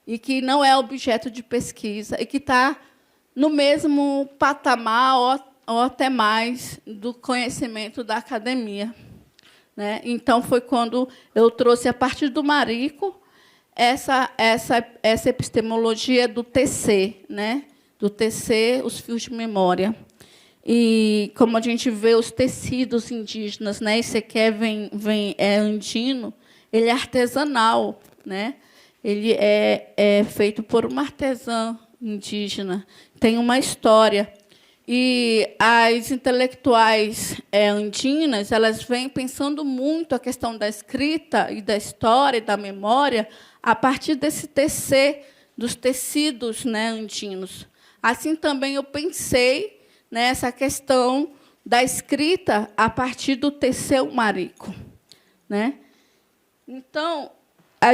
e que não é objeto de pesquisa e que está no mesmo patamar ou até mais do conhecimento da academia, né? Então, foi quando eu trouxe, a partir do Marico, essa epistemologia do tecer, né? Do tecer os fios de memória. E, como a gente vê os tecidos indígenas, né? Esse aqui é andino, ele é artesanal, né? Ele é feito por uma artesã indígena, tem uma história. E as intelectuais andinas, elas vêm pensando muito a questão da escrita e da história e da memória a partir desse tecer dos tecidos, né, andinos. Assim também eu pensei nessa questão da escrita a partir do tecer marico, né? Então,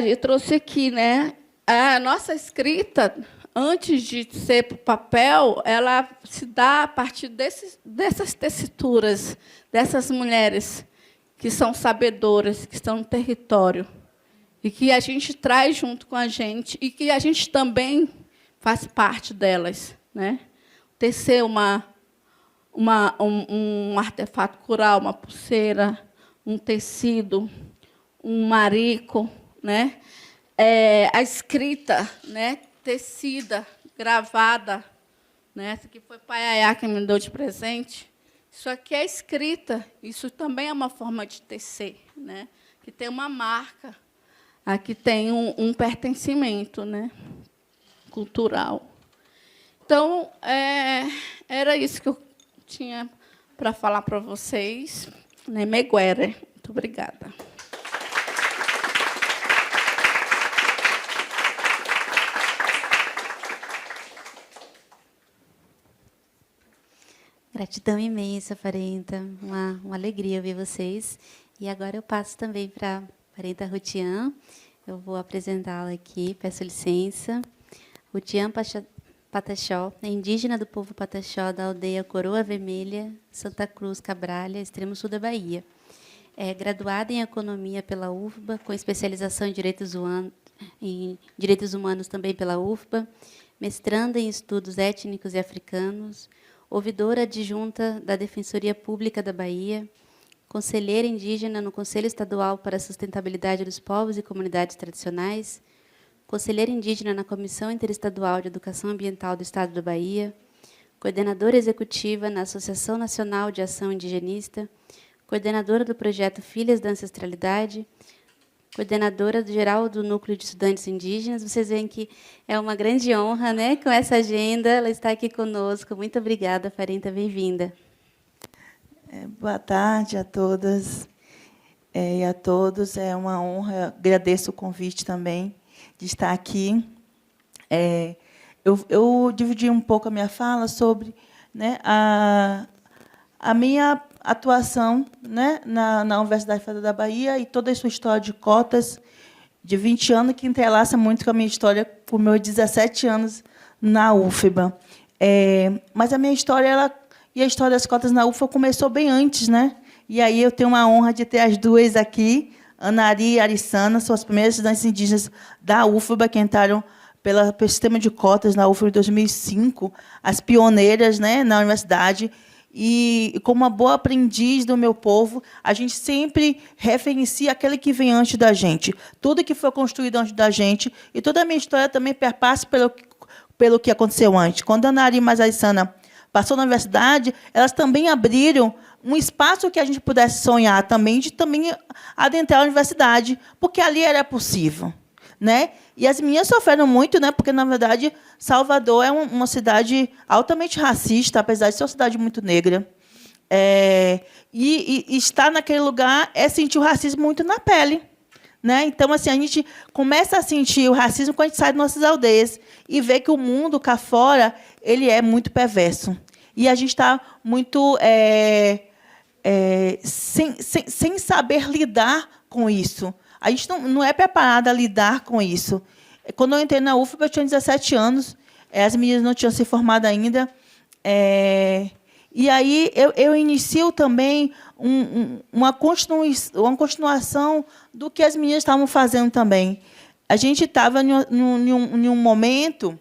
eu trouxe aqui, né, a nossa escrita, antes de ser para o papel, ela se dá a partir dessas tessituras, dessas mulheres que são sabedoras, que estão no território, e que a gente traz junto com a gente, e que a gente também faz parte delas, né? Tecer um artefato cultural, uma pulseira, um tecido, um marico, né? A escrita, né? Tecida, gravada, né? Essa aqui foi Paiaiá que me deu de presente. Isso aqui é escrita, isso também é uma forma de tecer, né? Que tem uma marca, aqui tem um pertencimento, né? Cultural. Então, era isso que eu tinha para falar para vocês. Né? Meguera. Muito obrigada. Gratidão imensa, Parenta. Uma alegria ver vocês. E agora eu passo também para a Parenta Rutian. Eu vou apresentá-la aqui, peço licença. Rutian Pataxó, é indígena do povo Pataxó da aldeia Coroa Vermelha, Santa Cruz, Cabralha, extremo sul da Bahia. É graduada em Economia pela UFBA, com especialização em Direitos Humanos também pela UFBA, mestranda em Estudos Étnicos e Africanos, ouvidora adjunta da Defensoria Pública da Bahia, conselheira indígena no Conselho Estadual para a Sustentabilidade dos Povos e Comunidades Tradicionais, conselheira indígena na Comissão Interestadual de Educação Ambiental do Estado da Bahia, coordenadora executiva na Associação Nacional de Ação Indigenista, coordenadora do projeto Filhas da Ancestralidade, coordenadora geral do Núcleo de Estudantes Indígenas. Vocês veem que é uma grande honra, né, com essa agenda, ela está aqui conosco. Muito obrigada, Parenta, bem-vinda. Boa tarde a todas e a todos. É uma honra, agradeço o convite também de estar aqui. Eu dividi um pouco a minha fala sobre, né, a minha atuação, né, na Universidade Federal da Bahia e toda a sua história de cotas de 20 anos, que entrelaça muito com a minha história por meus 17 anos na UFBA. Mas a minha história, e a história das cotas na UFBA começou bem antes, né? E aí eu tenho uma honra de ter as duas aqui, Anari e Arissana, são as primeiras estudantes indígenas da UFBA que entraram pelo sistema de cotas na UFBA em 2005, as pioneiras, né, na universidade. E, como uma boa aprendiz do meu povo, a gente sempre referencia aquele que vem antes da gente. Tudo que foi construído antes da gente, e toda a minha história também perpassa pelo que aconteceu antes. Quando a Anari e a Arissana passou na universidade, elas também abriram um espaço que a gente pudesse sonhar também, de também adentrar a universidade, porque ali era possível. né? E as meninas sofreram muito, né? Porque, na verdade, Salvador é uma cidade altamente racista, apesar de ser uma cidade muito negra. E estar naquele lugar é sentir o racismo muito na pele, né? Então, assim, a gente começa a sentir o racismo quando a gente sai das nossas aldeias e vê que o mundo cá fora ele é muito perverso. E a gente está muito sem saber lidar com isso. A gente não é preparada a lidar com isso. Quando eu entrei na UFBA, eu tinha 17 anos, as meninas não tinham se formado ainda. E aí eu inicio também uma continuação do que as meninas estavam fazendo também. A gente estava em um momento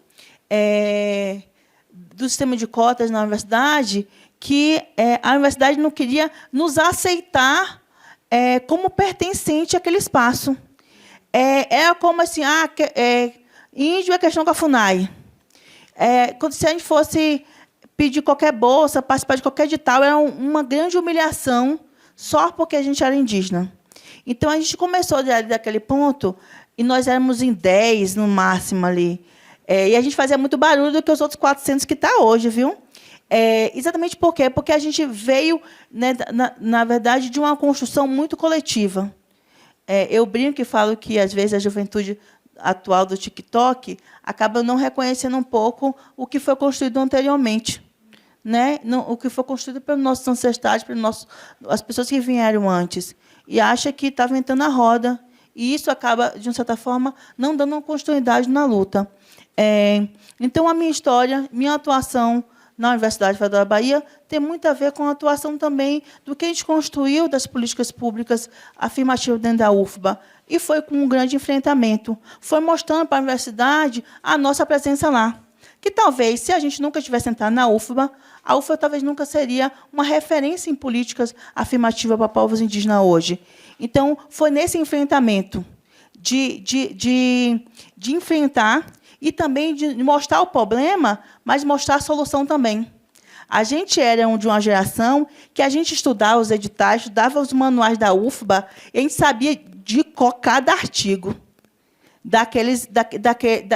do sistema de cotas na universidade que a universidade não queria nos aceitar como pertencente àquele espaço. Era como assim, índio é questão com a FUNAI. Se a gente fosse pedir qualquer bolsa, participar de qualquer edital, era uma grande humilhação só porque a gente era indígena. Então, a gente começou daquele ponto, e nós éramos em 10, no máximo, ali. E a gente fazia muito barulho do que os outros 400 que está hoje, viu? Exatamente por quê? Porque a gente veio, né, na verdade, de uma construção muito coletiva. Eu brinco e falo que, às vezes, a juventude atual do TikTok acaba não reconhecendo um pouco o que foi construído anteriormente, né? O que foi construído pelos nossos ancestrais, as pessoas que vieram antes, e acha que está inventando a roda, e isso acaba, de uma certa forma, não dando uma continuidade na luta. Então, a minha história, minha atuação na Universidade Federal da Bahia tem muito a ver com a atuação também do que a gente construiu das políticas públicas afirmativas dentro da UFBA, e foi com um grande enfrentamento. Foi mostrando para a universidade a nossa presença lá. Que talvez, se a gente nunca tivesse entrado na UFBA, a UFBA talvez nunca seria uma referência em políticas afirmativas para povos indígenas hoje. Então, foi nesse enfrentamento de enfrentar e também de mostrar o problema, mas mostrar a solução também. A gente era de uma geração que a gente estudava os editais, estudava os manuais da UFBA, e a gente sabia de cor cada artigo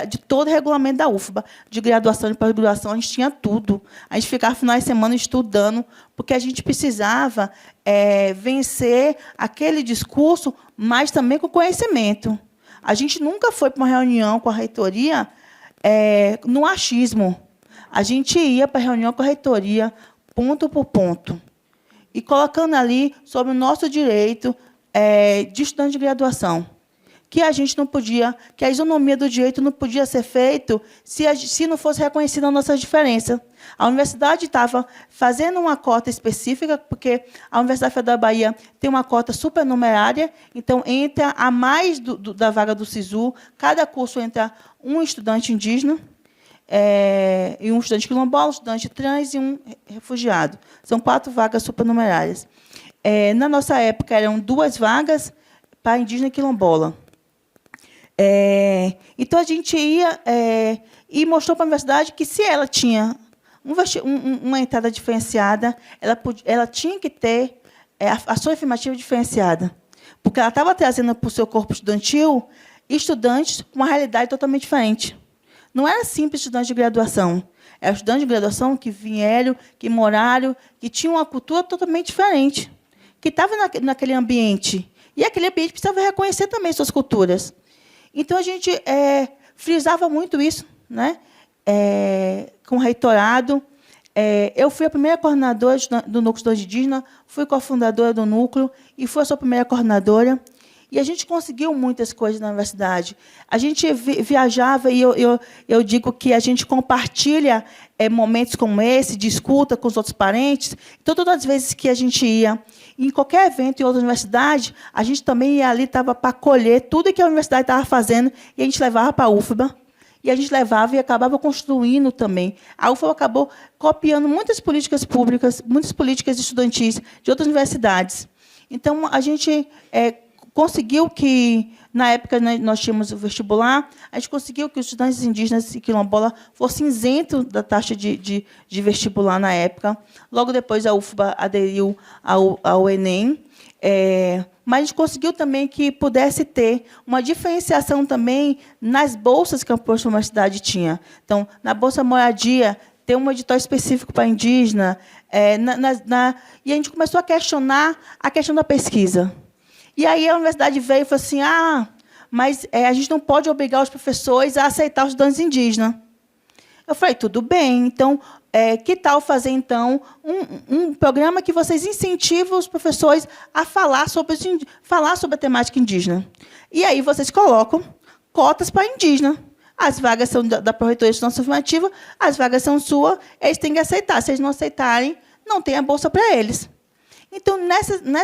de todo o regulamento da UFBA, de graduação e pós-graduação, a gente tinha tudo. A gente ficava finais de semana estudando, porque a gente precisava vencer aquele discurso, mas também com conhecimento. A gente nunca foi para uma reunião com a reitoria no achismo. A gente ia para a reunião com a reitoria, ponto por ponto, e colocando ali sobre o nosso direito de estudante de graduação, que a gente não podia, que a isonomia do direito não podia ser feita se não fosse reconhecida a nossa diferença. A universidade estava fazendo uma cota específica, porque a Universidade Federal da Bahia tem uma cota supernumerária, então entra a mais da vaga do SISU, cada curso entra um estudante indígena, e um estudante quilombola, um estudante trans e um refugiado. São 4 vagas supernumerárias. Na nossa época, eram 2 vagas para indígena e quilombola. Então, a gente ia e mostrou para a universidade que, se ela tinha uma entrada diferenciada, ela tinha que ter a sua afirmativa diferenciada, porque ela estava trazendo para o seu corpo estudantil estudantes com uma realidade totalmente diferente. Não era simples estudante de graduação. Era estudante de graduação que vieram, que moraram, que tinham uma cultura totalmente diferente, que estavam naquele ambiente. E aquele ambiente precisava reconhecer também suas culturas. Então, a gente frisava muito isso, né? Com o reitorado. Eu fui a primeira coordenadora do Núcleo Estudante Indígena, fui cofundadora do núcleo e fui a sua primeira coordenadora. E a gente conseguiu muitas coisas na universidade. A gente viajava, e eu digo que a gente compartilha momentos como esse, de escuta com os outros parentes. Então, todas as vezes que a gente ia em qualquer evento em outra universidade, a gente também ia ali, estava para colher tudo que a universidade estava fazendo, e a gente levava para a UFBA, e a gente levava e acabava construindo também. A UFBA acabou copiando muitas políticas públicas, muitas políticas estudantis de outras universidades. Então, a gente conseguiu que, na época, né, nós tínhamos o vestibular, a gente conseguiu que os estudantes indígenas e quilombola fossem isentos da taxa de vestibular na época. Logo depois, a UFBA aderiu ao Enem. mas a gente conseguiu também que pudesse ter uma diferenciação também nas bolsas que a universidade tinha. Então, na Bolsa Moradia, ter um edital específico para indígena, e a gente começou a questionar a questão da pesquisa. E aí a universidade veio e falou assim, mas a gente não pode obrigar os professores a aceitar os estudantes indígenas. Eu falei, tudo bem, então, que tal fazer, então, um programa que vocês incentivam os professores a falar sobre a temática indígena. E aí vocês colocam cotas para indígena. As vagas são da Pró-Reitoria de Estudantes Afirmativa, as vagas são suas, eles têm que aceitar. Se eles não aceitarem, não tem a bolsa para eles. Então,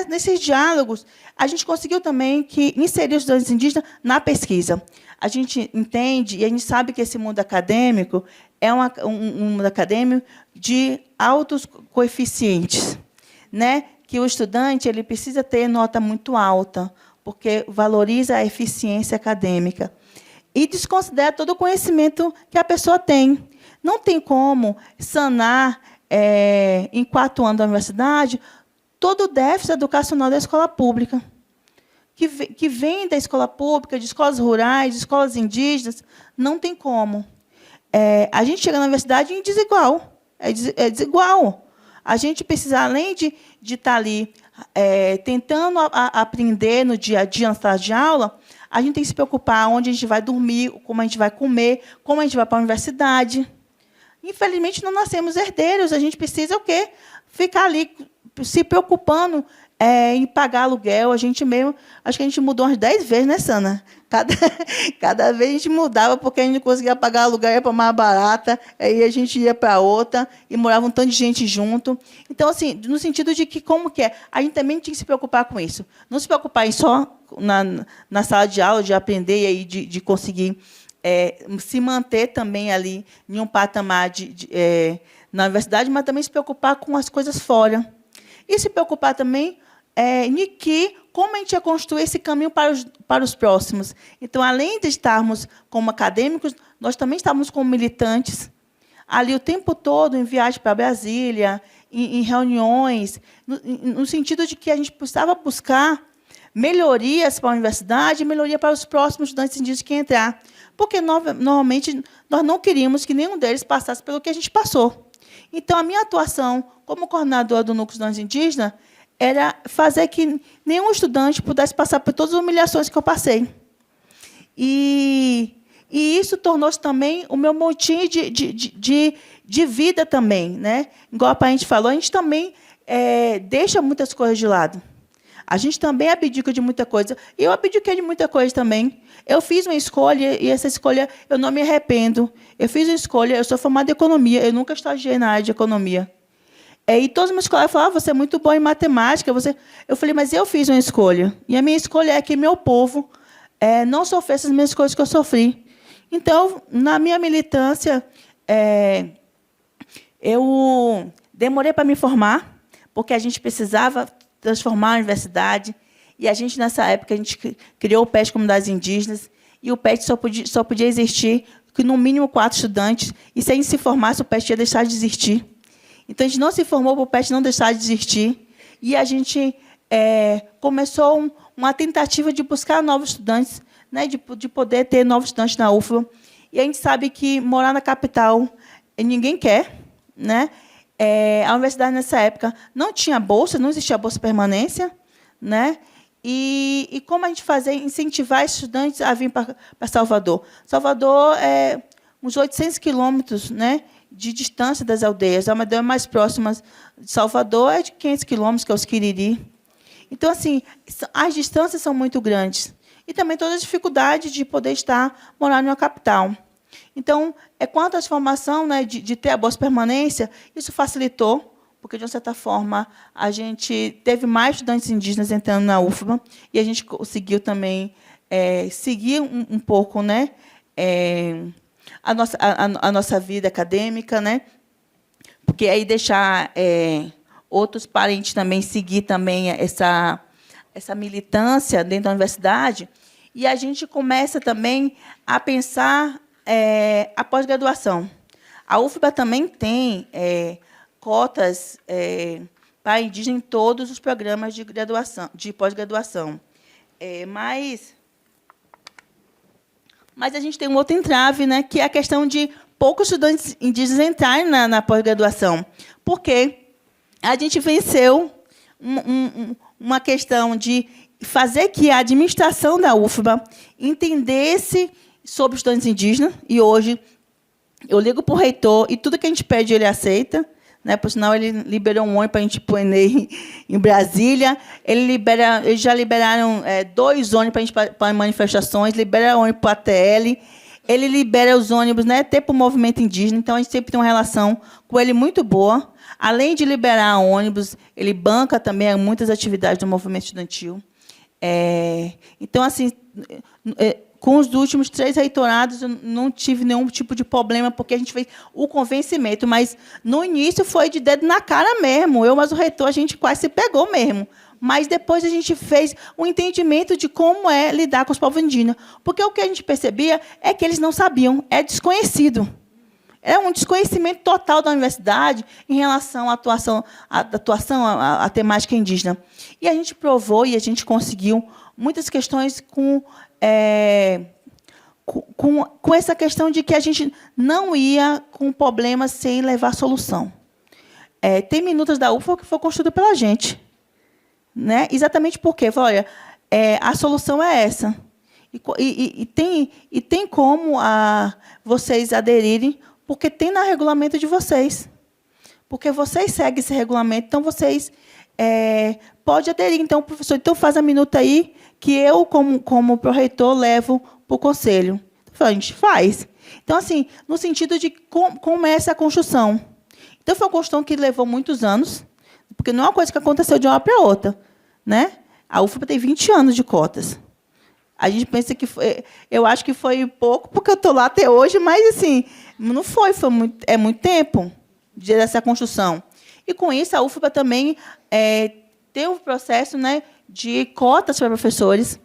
nesses diálogos, a gente conseguiu também inserir os estudantes indígenas na pesquisa. A gente entende e a gente sabe que esse mundo acadêmico é um mundo acadêmico de altos coeficientes, né? Que o estudante ele precisa ter nota muito alta, porque valoriza a eficiência acadêmica. E desconsidera todo o conhecimento que a pessoa tem. Não tem como sanar, em 4 anos da universidade, todo o déficit educacional da escola pública, que vem da escola pública, de escolas rurais, de escolas indígenas, não tem como. A gente chega na universidade em desigual. É desigual. A gente precisa, além de estar ali tentando aprender no dia a dia, na sala de aula, a gente tem que se preocupar onde a gente vai dormir, como a gente vai comer, como a gente vai para a universidade. Infelizmente, não nascemos herdeiros. A gente precisa o quê? Ficar ali se preocupando em pagar aluguel. A gente mesmo, acho que a gente mudou umas 10 vezes, né, Sana? Cada vez a gente mudava, porque a gente não conseguia pagar aluguel, ia para mais barata, aí a gente ia para outra, e morava um tanto de gente junto. Então, assim, no sentido de que, como que é? A gente também tinha que se preocupar com isso. Não se preocupar em só na sala de aula, de aprender e aí de conseguir se manter também ali em um patamar na universidade, mas também se preocupar com as coisas fora. E se preocupar também como a gente ia construir esse caminho para os próximos. Então, além de estarmos como acadêmicos, nós também estávamos como militantes, ali o tempo todo em viagem para Brasília, em reuniões, no sentido de que a gente precisava buscar melhorias para a universidade e melhoria para os próximos estudantes indígenas que iam entrar. Porque, normalmente, nós não queríamos que nenhum deles passasse pelo que a gente passou. Então, a minha atuação como coordenadora do Núcleo de Estudantes Indígenas era fazer que nenhum estudante pudesse passar por todas as humilhações que eu passei. E isso tornou-se também o meu motim de vida também, né? Igual a parente falou, a gente também deixa muitas coisas de lado. A gente também abdica de muita coisa. E eu abdiquei de muita coisa também. Eu fiz uma escolha, e essa escolha eu não me arrependo. Eu fiz uma escolha, eu sou formada em economia, eu nunca estagiei na área de economia. E todos os meus colegas falavam, você é muito bom em matemática. Eu falei, mas eu fiz uma escolha. E a minha escolha é que meu povo não sofresse as mesmas coisas que eu sofri. Então, na minha militância, eu demorei para me formar, porque a gente precisava transformar a universidade. E a gente, nessa época, a gente criou o PET Comunidades Indígenas, e o PET só podia existir com, no mínimo, 4 estudantes, e se a gente se formasse, o PET ia deixar de existir. Então, a gente não se formou para o PET não deixar de existir, e a gente começou uma tentativa de buscar novos estudantes, né, de poder ter novos estudantes na UFBA. E a gente sabe que morar na capital ninguém quer, né? A universidade, nessa época, não tinha bolsa, não existia bolsa permanência, né? E como a gente fazia? Incentivar estudantes a vir para Salvador. Salvador é uns 800 quilômetros, né, de distância das aldeias. A aldeia mais próxima de Salvador é de 500 quilômetros, que é os Quiriri. Então, assim, as distâncias são muito grandes. E também toda a dificuldade de poder morar em uma capital. Então, com a transformação, né, de ter a bolsa permanência, isso facilitou, porque, de uma certa forma, a gente teve mais estudantes indígenas entrando na UFBA, e a gente conseguiu também seguir um pouco, né, a nossa vida acadêmica, né, porque aí deixar outros parentes também seguir também essa militância dentro da universidade, e a gente começa também a pensar a pós-graduação. A UFBA também tem cotas para indígena em todos os programas de graduação, de pós-graduação. Mas a gente tem um outro entrave, né, que é a questão de poucos estudantes indígenas entrarem na pós-graduação, porque a gente venceu uma questão de fazer que a administração da UFBA entendesse sobre os estudantes indígenas, e hoje eu ligo para o reitor, e tudo que a gente pede ele aceita, né? Por sinal, ele liberou um ônibus para a gente ir para o Enem em Brasília. Eles já liberaram 2 ônibus para a gente para manifestações, libera ônibus para a ATL, ele libera os ônibus, né, até para o movimento indígena, então a gente sempre tem uma relação com ele muito boa. Além de liberar ônibus, ele banca também muitas atividades do movimento estudantil. Então, assim, com os últimos 3 reitorados, eu não tive nenhum tipo de problema, porque a gente fez o convencimento, mas, no início, foi de dedo na cara mesmo. Mas o reitor, a gente quase se pegou mesmo. Mas, depois, a gente fez um entendimento de como é lidar com os povos indígenas. Porque o que a gente percebia é que eles não sabiam, é desconhecido. É um desconhecimento total da universidade em relação à à temática indígena. E a gente provou e a gente conseguiu muitas questões com essa questão de que a gente não ia com problemas sem levar solução. Tem minutas da UFA que foi construída pela gente, né? Exatamente porque, olha, a solução é essa. E tem como vocês aderirem, porque tem no regulamento de vocês. Porque vocês seguem esse regulamento, então vocês podem aderir. Então, professor, faz a minuta aí, que eu, como pró-reitor, levo para o conselho. A gente faz. Então, assim, no sentido de como é essa construção. Então, foi uma construção que levou muitos anos, porque não é uma coisa que aconteceu de uma hora para outra, né? A UFBA tem 20 anos de cotas. A gente pensa que foi, eu acho que foi pouco, porque eu estou lá até hoje, mas, assim, não foi muito tempo dessa construção. E, com isso, a UFBA também tem um processo, né, de cotas para professores.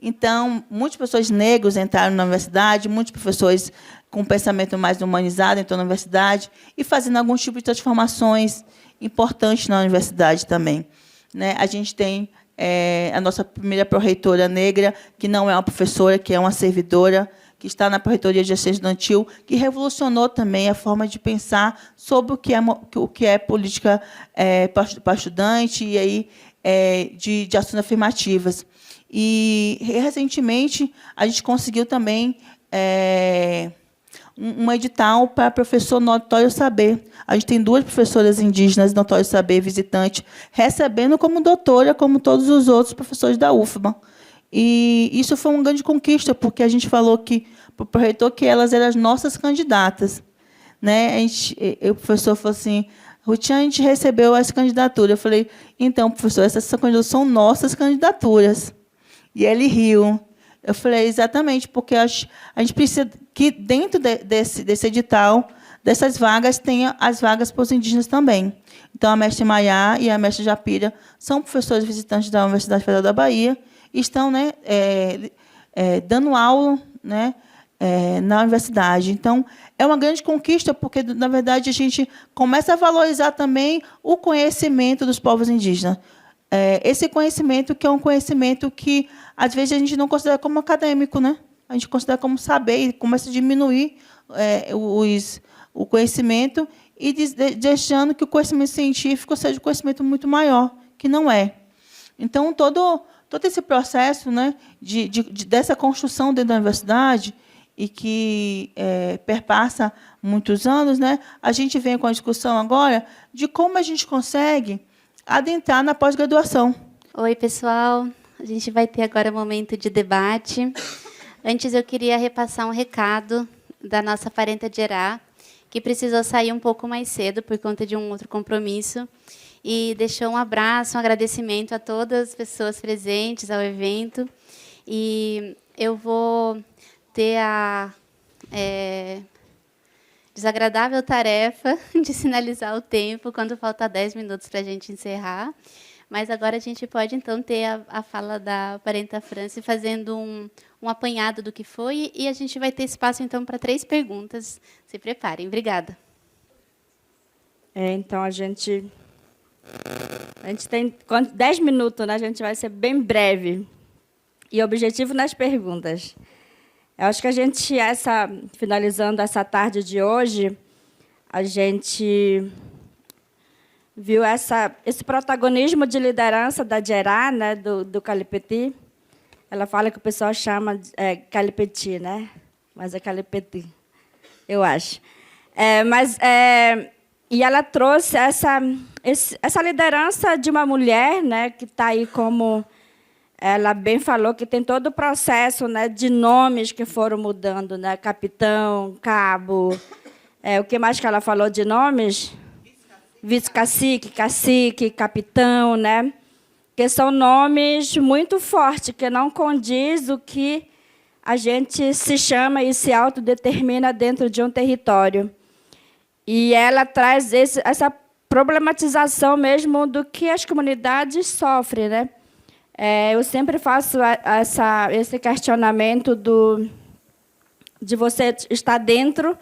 Então, muitos professores negros entraram na universidade, muitos professores com um pensamento mais humanizado entraram na universidade e fazendo algum tipo de transformações importantes na universidade também, né? A gente tem a nossa primeira pró-reitora negra, que não é uma professora, que é uma servidora, que está na Pró-Reitoria de Assistência Estudantil, que revolucionou também a forma de pensar sobre o que é política para estudante e aí, de ações afirmativas. E, recentemente, a gente conseguiu também um edital para professor notório saber. A gente tem 2 professoras indígenas notório saber, visitante, recebendo como doutora, como todos os outros professores da UFBA. E isso foi uma grande conquista, porque a gente falou para o reitor que elas eram as nossas candidatas, né? O professor falou assim: Rutiane, a gente recebeu essa candidatura. Eu falei: então, professor, essas candidaturas são nossas candidaturas. E ele riu. Eu falei: exatamente, porque a gente precisa que, dentro desse edital, dessas vagas, tenha as vagas para os indígenas também. Então, a mestre Maiá e a mestre Japira são professores visitantes da Universidade Federal da Bahia e estão, né, dando aula, né, na universidade. Então, é uma grande conquista, porque, na verdade, a gente começa a valorizar também o conhecimento dos povos indígenas. Esse conhecimento, que é um conhecimento que, às vezes, a gente não considera como acadêmico, né? A gente considera como saber, e começa a diminuir o conhecimento e deixando que o conhecimento científico seja um conhecimento muito maior, que não é. Então, todo esse processo, né, dessa construção dentro da universidade, e que perpassa muitos anos, né, a gente vem com a discussão agora de como a gente consegue adentrar na pós-graduação. Oi, pessoal. A gente vai ter agora um momento de debate. Antes, eu queria repassar um recado da nossa parenta de Herá, que precisou sair um pouco mais cedo por conta de um outro compromisso, e deixou um abraço, um agradecimento a todas as pessoas presentes ao evento. E eu vou ter a desagradável tarefa de sinalizar o tempo quando falta 10 minutos para a gente encerrar. Mas agora a gente pode, então, ter a fala da parenta Franci fazendo um apanhado do que foi, e a gente vai ter espaço, então, para 3 perguntas. Se preparem. Obrigada. Então, a gente A gente tem 10 minutos, né? A gente vai ser bem breve. E objetivo nas perguntas. Eu acho que a gente, finalizando essa tarde de hoje, a gente viu esse protagonismo de liderança da Gerá, né, do Kalipeti. Ela fala que o pessoal chama Kalipeti, né? Mas é Kalipeti, eu acho. E ela trouxe essa liderança de uma mulher, né, que está aí como... Ela bem falou que tem todo o processo, né, de nomes que foram mudando, né? Capitão, cabo. O que mais que ela falou de nomes? Vice-cacique, cacique, capitão, né? Que são nomes muito fortes, que não condiz o que a gente se chama e se autodetermina dentro de um território. E ela traz essa problematização mesmo do que as comunidades sofrem, né? Eu sempre faço esse questionamento de você estar dentro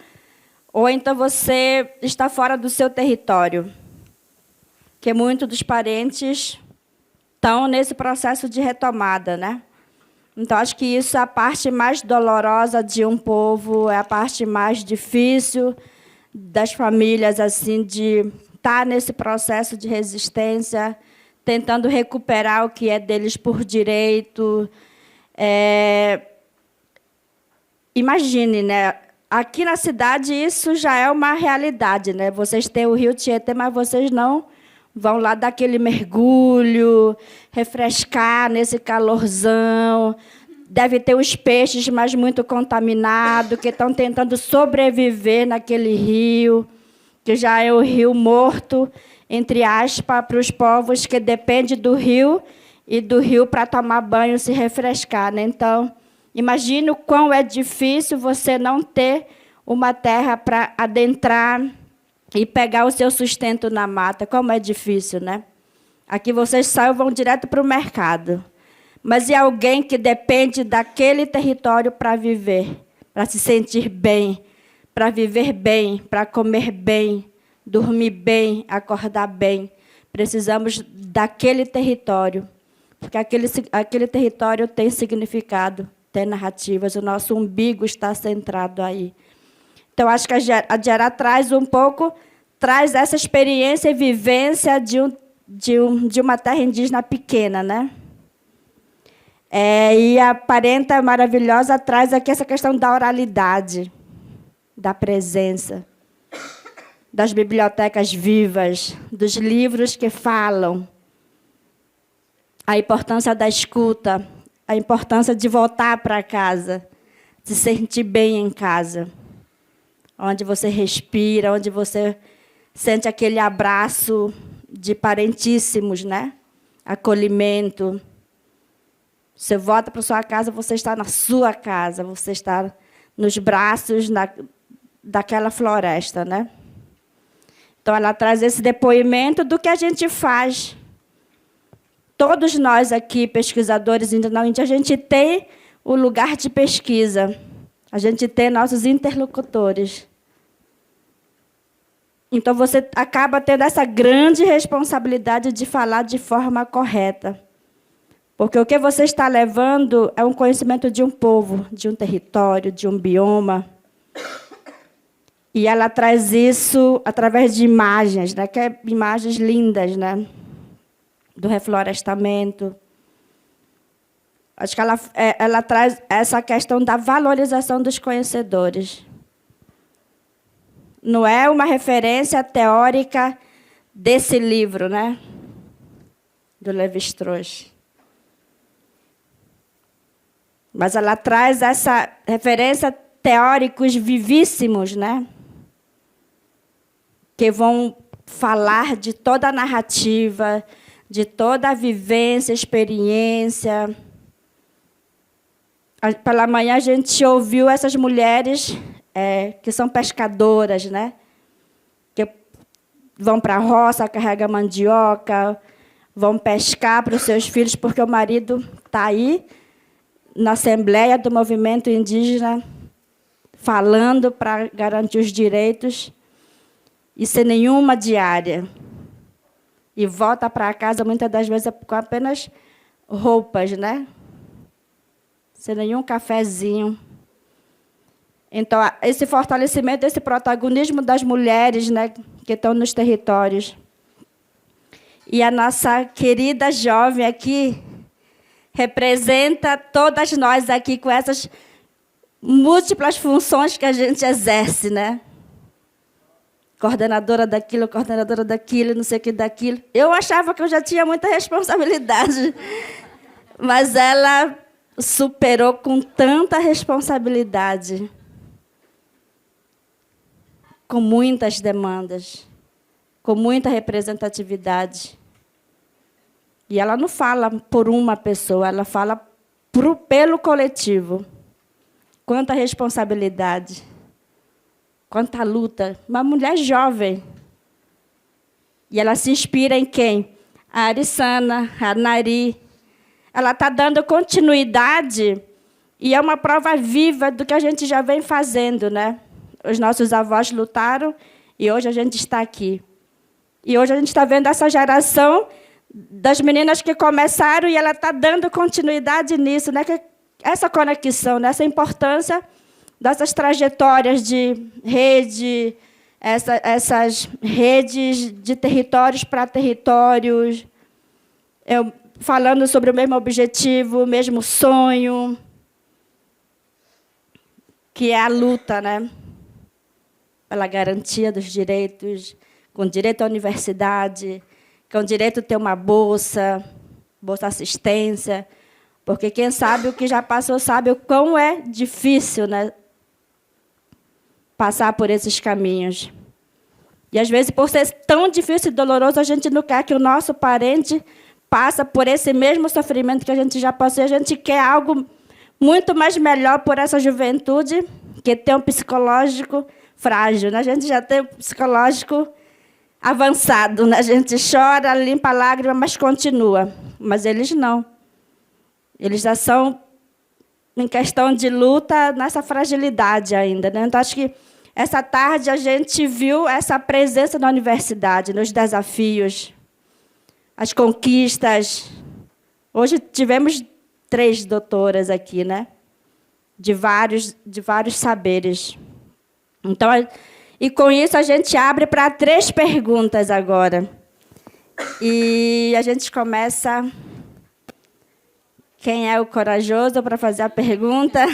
ou então você está fora do seu território. Que muitos dos parentes estão nesse processo de retomada, né? Então, acho que isso é a parte mais dolorosa de um povo, é a parte mais difícil das famílias, assim, de estar nesse processo de resistência, tentando recuperar o que é deles por direito. Imagine, né? Aqui na cidade isso já é uma realidade, né? Vocês têm o Rio Tietê, mas vocês não vão lá dar aquele mergulho, refrescar nesse calorzão. Deve ter os peixes, mas muito contaminados, que estão tentando sobreviver naquele rio, que já é o rio morto, entre aspas, para os povos que dependem do rio e do rio para tomar banho e se refrescar, né? Então, imagine o quão é difícil você não ter uma terra para adentrar e pegar o seu sustento na mata. Como é difícil, né? Aqui vocês saem e vão direto para o mercado. Mas e alguém que depende daquele território para viver, para se sentir bem, para viver bem, para comer bem, dormir bem, acordar bem. Precisamos daquele território, porque aquele território tem significado, tem narrativas, o nosso umbigo está centrado aí. Então, acho que a Gerá traz traz essa experiência e vivência de uma terra indígena pequena, né? E a Parenta Maravilhosa traz aqui essa questão da oralidade, da presença, das bibliotecas vivas, dos livros que falam, a importância da escuta, a importância de voltar para casa, de se sentir bem em casa, onde você respira, onde você sente aquele abraço de parentíssimos, né? Acolhimento. Você volta para sua casa, você está na sua casa, você está nos braços daquela floresta, né? Então, ela traz esse depoimento do que a gente faz. Todos nós aqui, pesquisadores na Índia, a gente tem o lugar de pesquisa. A gente tem nossos interlocutores. Então, você acaba tendo essa grande responsabilidade de falar de forma correta. Porque o que você está levando é um conhecimento de um povo, de um território, de um bioma. E ela traz isso através de imagens, né? Que é imagens lindas, né? Do reflorestamento. Acho que ela traz essa questão da valorização dos conhecedores. Não é uma referência teórica desse livro, né? Do Lévi-Strauss. Mas ela traz essa referência teóricos vivíssimos, né? Que vão falar de toda a narrativa, de toda a vivência, experiência. Pela manhã a gente ouviu essas mulheres que são pescadoras, né? Que vão para a roça, carregam mandioca, vão pescar para os seus filhos, porque o marido está aí na Assembleia do Movimento Indígena, falando para garantir os direitos, e sem nenhuma diária. e volta para casa, muitas das vezes, com apenas roupas, né? Sem nenhum cafezinho. Então, esse fortalecimento, esse protagonismo das mulheres, né, que estão nos territórios. E a nossa querida jovem aqui representa todas nós aqui com essas múltiplas funções que a gente exerce, né? Coordenadora daquilo, não sei o que daquilo. Eu achava que eu já tinha muita responsabilidade, mas ela superou com tanta responsabilidade, com muitas demandas, com muita representatividade. E ela não fala por uma pessoa, ela fala pelo coletivo. Quanta responsabilidade, quanta luta. Uma mulher jovem. E ela se inspira em quem? A Arissana, a Nari. Ela está dando continuidade e é uma prova viva do que a gente já vem fazendo, né? Os nossos avós lutaram e hoje a gente está aqui. E hoje a gente está vendo essa geração das meninas que começaram e ela está dando continuidade nisso, né? Essa conexão, né? Essa importância dessas trajetórias de rede, essas redes de territórios para territórios, falando sobre o mesmo objetivo, o mesmo sonho, que é a luta, né? Pela garantia dos direitos, com direito à universidade, com direito a ter uma bolsa assistência, porque quem sabe o que já passou sabe o quão é difícil, né, passar por esses caminhos. E, às vezes, por ser tão difícil e doloroso, a gente não quer que o nosso parente passe por esse mesmo sofrimento que a gente já passou. A gente quer algo muito mais melhor por essa juventude, que tem um psicológico frágil, né? A gente já tem um psicológico avançado, né? A gente chora, limpa a lágrima, mas continua. Mas eles não. Eles já são, em questão de luta, nessa fragilidade ainda, né? Então, acho que essa tarde a gente viu essa presença na universidade, nos desafios, as conquistas. Hoje tivemos 3 doutoras aqui, né? De vários saberes. Então, e com isso a gente abre para 3 perguntas agora. E a gente começa. Quem é o corajoso para fazer a pergunta?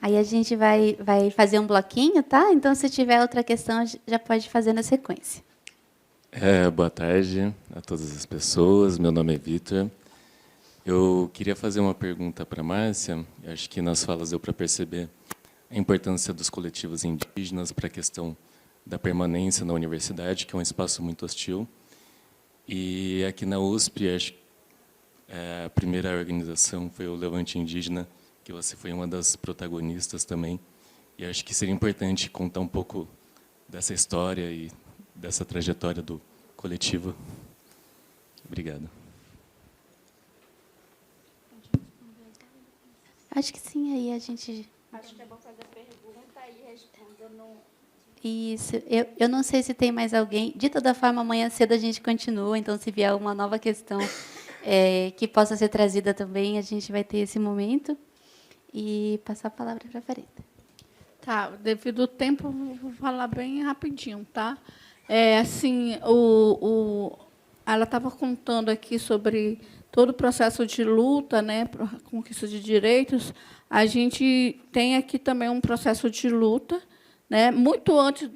Aí a gente vai fazer um bloquinho, tá? Então, se tiver outra questão, já pode fazer na sequência. Boa tarde a todas as pessoas. Meu nome é Vitor. Eu queria fazer uma pergunta para a Márcia. Acho que nas falas deu para perceber a importância dos coletivos indígenas para a questão da permanência na universidade, que é um espaço muito hostil. E aqui na USP, acho que a primeira organização foi o Levante Indígena, que você foi uma das protagonistas também. E acho que seria importante contar um pouco dessa história e dessa trajetória do coletivo. Obrigado. Acho que sim, aí a gente... Acho que é bom fazer pergunta e respondendo. Isso. Eu não sei se tem mais alguém. De toda forma, amanhã cedo a gente continua, então, se vier uma nova questão que possa ser trazida também, a gente vai ter esse momento. E passar a palavra para a Farida. Tá, devido ao tempo, vou falar bem rapidinho, tá? Assim, ela estava contando aqui sobre todo o processo de luta, né, para a conquista de direitos. A gente tem aqui também um processo de luta, né, muito antes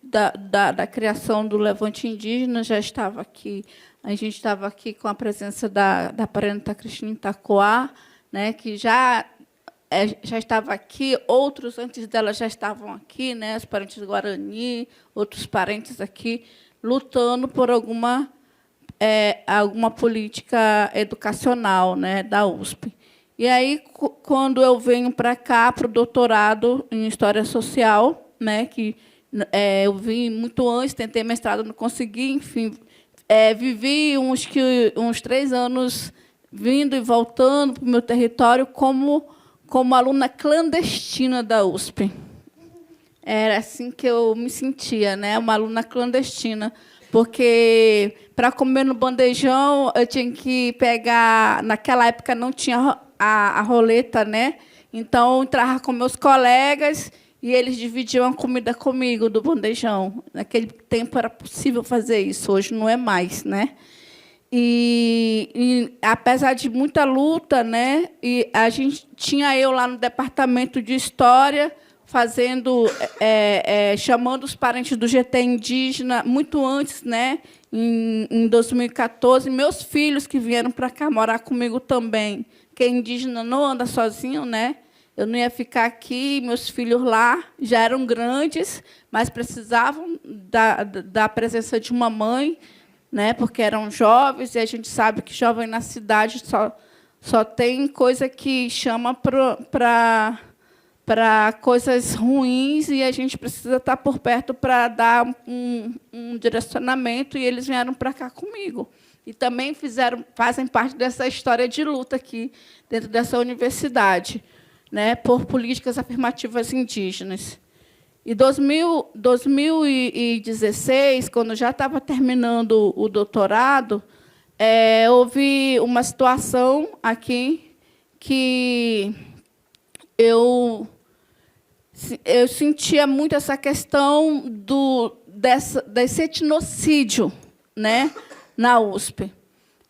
da criação do Levante Indígena, já estava aqui. A gente estava aqui com a presença da parenta Cristina Itacoá, né, que já estava aqui, outros antes dela já estavam aqui, né, os parentes do Guarani, outros parentes aqui, lutando por alguma política educacional, né, da USP. E aí, quando eu venho para cá, para o doutorado em História Social, né, que eu vim muito antes, tentei mestrado, não consegui, enfim, vivi uns 3 anos vindo e voltando para o meu território como aluna clandestina da USP. Era assim que eu me sentia, né? Uma aluna clandestina, porque para comer no bandejão eu tinha que pegar. Naquela época não tinha a roleta, né? Então eu entrava com meus colegas e eles dividiam a comida comigo do bandejão. Naquele tempo era possível fazer isso, hoje não é mais, né? E apesar de muita luta, né? E a gente tinha eu lá no departamento de história fazendo, chamando os parentes do GT indígena muito antes, né? Em 2014, meus filhos que vieram para cá morar comigo também, porque indígena não anda sozinho, né? Eu não ia ficar aqui, meus filhos lá já eram grandes, mas precisavam da presença de uma mãe, né? Porque eram jovens, e a gente sabe que jovem na cidade só tem coisa que chama para coisas ruins, e a gente precisa estar por perto para dar um direcionamento, e eles vieram para cá comigo. E também fazem parte dessa história de luta aqui, dentro dessa universidade, né, por políticas afirmativas indígenas. Em 2016, quando já estava terminando o doutorado, houve uma situação aqui que eu sentia muito essa questão desse etnocídio, né, na USP.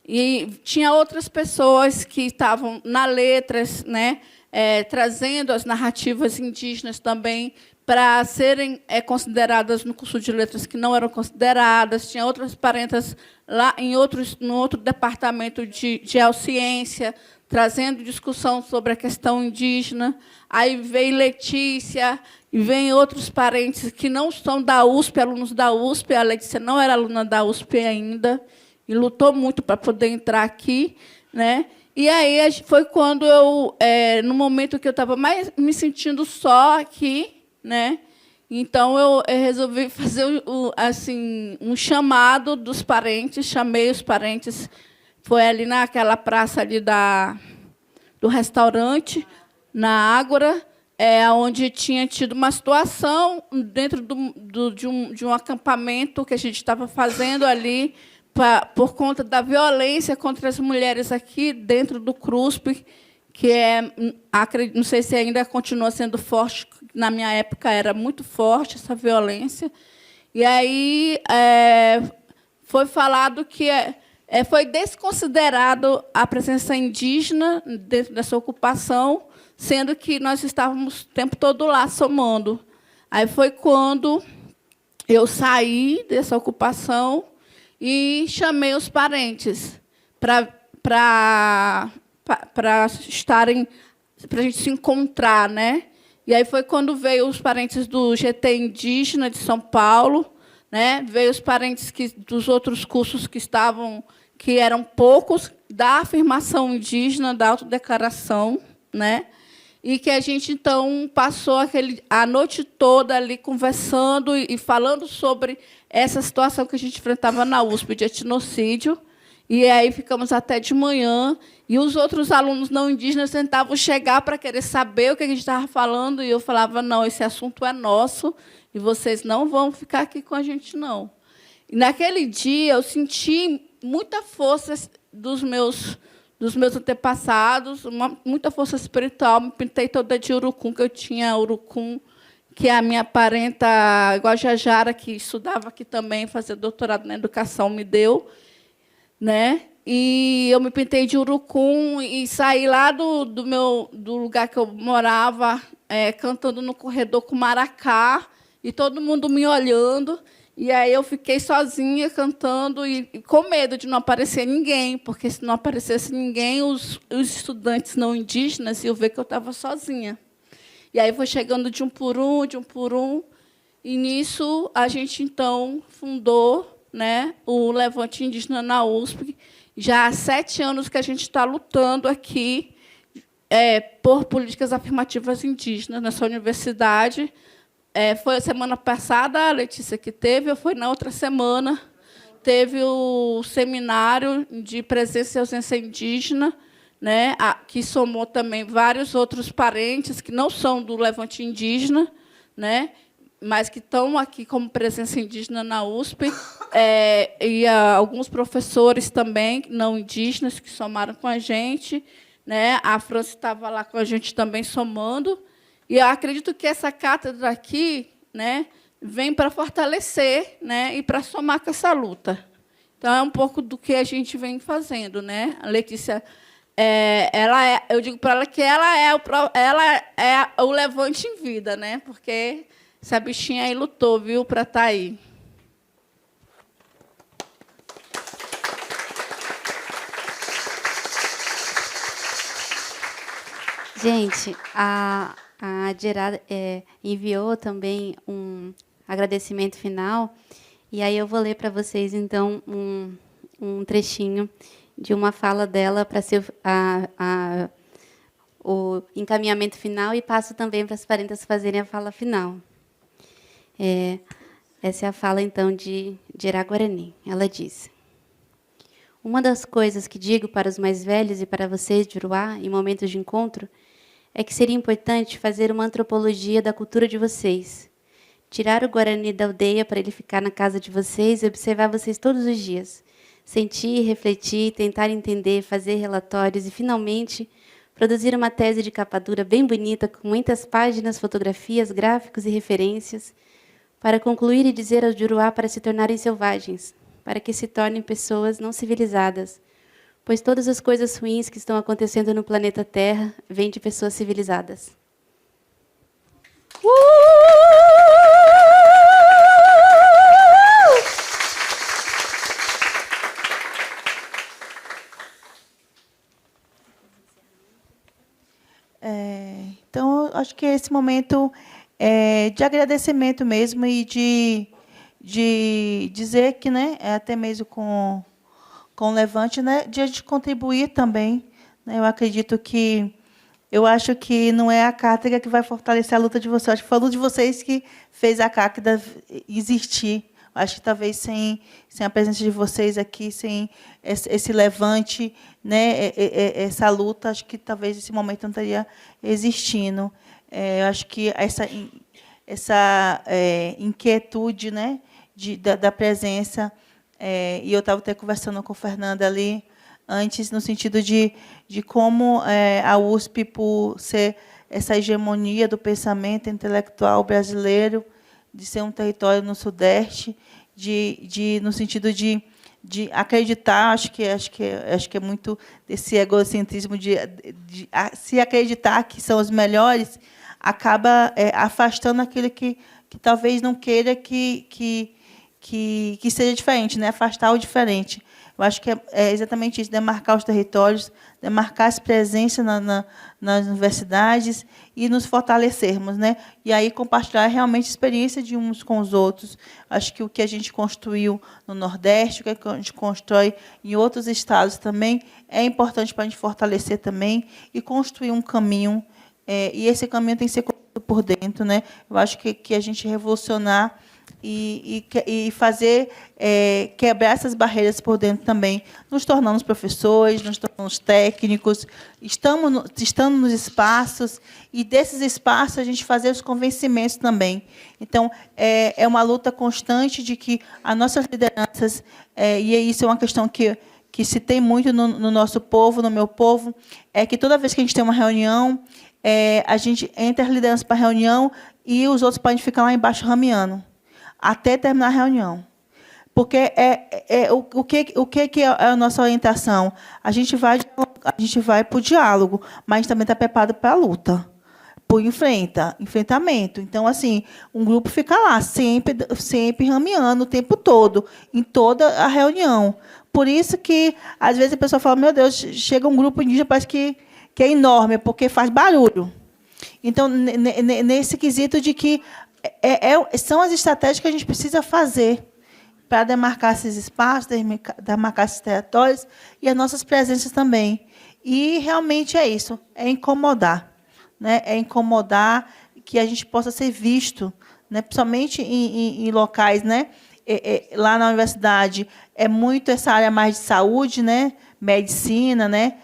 E tinha outras pessoas que estavam na letras, né, trazendo as narrativas indígenas também para serem consideradas no curso de letras, que não eram consideradas. Tinha outras parentas lá no outro departamento de geociência, trazendo discussão sobre a questão indígena. Aí vem Letícia, e vem outros parentes que não são da USP, alunos da USP. A Letícia não era aluna da USP ainda, e lutou muito para poder entrar aqui, né? E aí foi quando eu, no momento que eu estava mais me sentindo só aqui, né? Então eu resolvi fazer assim um chamado dos parentes, chamei os parentes, foi ali naquela praça ali do restaurante, na Ágora, onde tinha tido uma situação dentro de um acampamento que a gente estava fazendo ali, por conta da violência contra as mulheres aqui dentro do CRUSP, que não sei se ainda continua sendo forte, na minha época era muito forte essa violência. E aí foi falado que foi desconsiderado a presença indígena dentro dessa ocupação, sendo que nós estávamos o tempo todo lá somando. Aí foi quando eu saí dessa ocupação e chamei os parentes para estarem, para a gente se encontrar, né? E aí foi quando veio os parentes do GT indígena de São Paulo, né? Veio os parentes dos outros cursos que eram poucos, da afirmação indígena, da autodeclaração, né? E que a gente, então, passou a noite toda ali conversando e falando sobre essa situação que a gente enfrentava na USP, de etnocídio. E aí ficamos até de manhã, e os outros alunos não indígenas tentavam chegar para querer saber o que a gente estava falando, e eu falava, não, esse assunto é nosso, e vocês não vão ficar aqui com a gente, não. E, naquele dia, eu senti muita força dos meus antepassados, muita força espiritual. Me pintei toda de urucum, que eu tinha urucum, que a minha parenta, igual a Jajara, que estudava aqui também, fazia doutorado na educação, me deu, né? E eu me pintei de urucum e saí lá do lugar que eu morava, cantando no corredor com maracá, e todo mundo me olhando. E aí eu fiquei sozinha cantando e com medo de não aparecer ninguém, porque se não aparecesse ninguém, os estudantes não indígenas iam ver que eu estava sozinha. E aí foi chegando de um por um, e nisso a gente então fundou, né, o Levante Indígena na USP. Já há 7 anos que a gente está lutando aqui por políticas afirmativas indígenas nessa universidade. Foi a semana passada, a Letícia que teve, ou foi na outra semana, teve o seminário de presença e ausência indígena, né, que somou também vários outros parentes que não são do Levante Indígena, né, mas que estão aqui como presença indígena na USP, e alguns professores também não indígenas que somaram com a gente, né? A França estava lá com a gente também somando, e eu acredito que essa cátedra aqui, né, vem para fortalecer, né, e para somar com essa luta. Então, é um pouco do que a gente vem fazendo, né? A Letícia, eu digo para ela que ela é o levante em vida, né? Porque essa bichinha aí lutou, viu, para estar aí. Gente, a Gerard enviou também um agradecimento final, e aí eu vou ler para vocês, então, um trechinho de uma fala dela para ser o encaminhamento final, e passo também para as parentas fazerem a fala final. Essa é a fala, então, de Gerard Guarani. Ela diz: uma das coisas que digo para os mais velhos e para vocês de Uruá, em momentos de encontro, é que seria importante fazer uma antropologia da cultura de vocês. Tirar o Guarani da aldeia para ele ficar na casa de vocês e observar vocês todos os dias. Sentir, refletir, tentar entender, fazer relatórios e, finalmente, produzir uma tese de capa dura bem bonita, com muitas páginas, fotografias, gráficos e referências, para concluir e dizer aos Juruá para se tornarem selvagens, para que se tornem pessoas não civilizadas, pois todas as coisas ruins que estão acontecendo no planeta Terra vêm de pessoas civilizadas. Então, eu acho que esse momento é de agradecimento mesmo e de dizer que, né, até mesmo com o Levante, né, de a gente contribuir também. Né, eu acho que não é a cátedra que vai fortalecer a luta de vocês. Acho que foi a luta de vocês que fez a cátedra existir. Acho que talvez sem a presença de vocês aqui, sem esse levante, né, essa luta, acho que talvez esse momento não estaria existindo. Eu acho que essa inquietude, né, da presença, e eu estava até conversando com a Fernanda ali antes, no sentido de como a USP, por ser essa hegemonia do pensamento intelectual brasileiro, de ser um território no Sudeste, no sentido de acreditar, acho que é muito desse egocentrismo de se acreditar que são os melhores, acaba afastando aquele que talvez não queira que seja diferente, né? Afastar o diferente. Eu acho que é exatamente isso, demarcar os territórios, demarcar as presenças nas universidades e nos fortalecermos, né? E aí compartilhar realmente a experiência de uns com os outros. Acho que o que a gente construiu no Nordeste, o que a gente constrói em outros estados também, é importante para a gente fortalecer também e construir um caminho. E esse caminho tem que ser construído por dentro, né? Eu acho que a gente revolucionar e fazer quebrar essas barreiras por dentro também, nos tornando professores, nos tornando técnicos, estando nos espaços, e desses espaços a gente fazer os convencimentos também. Então, é uma luta constante de que as nossas lideranças, e isso é uma questão que se tem muito no nosso povo, no meu povo, é que toda vez que a gente tem uma reunião, a gente entra as lideranças para a reunião e os outros podem ficar lá embaixo rameando até terminar a reunião. Porque o que é a nossa orientação? A gente vai para o diálogo, mas também está preparado para a luta, para o enfrentamento. Então, assim, um grupo fica lá, sempre rameando o tempo todo, em toda a reunião. Por isso que, às vezes, a pessoa fala, meu Deus, chega um grupo indígena, parece que é enorme, porque faz barulho. Então, nesse quesito de que são as estratégias que a gente precisa fazer para demarcar esses espaços, demarcar esses territórios e as nossas presenças também. E realmente é isso, é incomodar, né? É incomodar que a gente possa ser visto, né? Principalmente em locais, né? Lá na universidade é muito essa área mais de saúde, né? Medicina, né?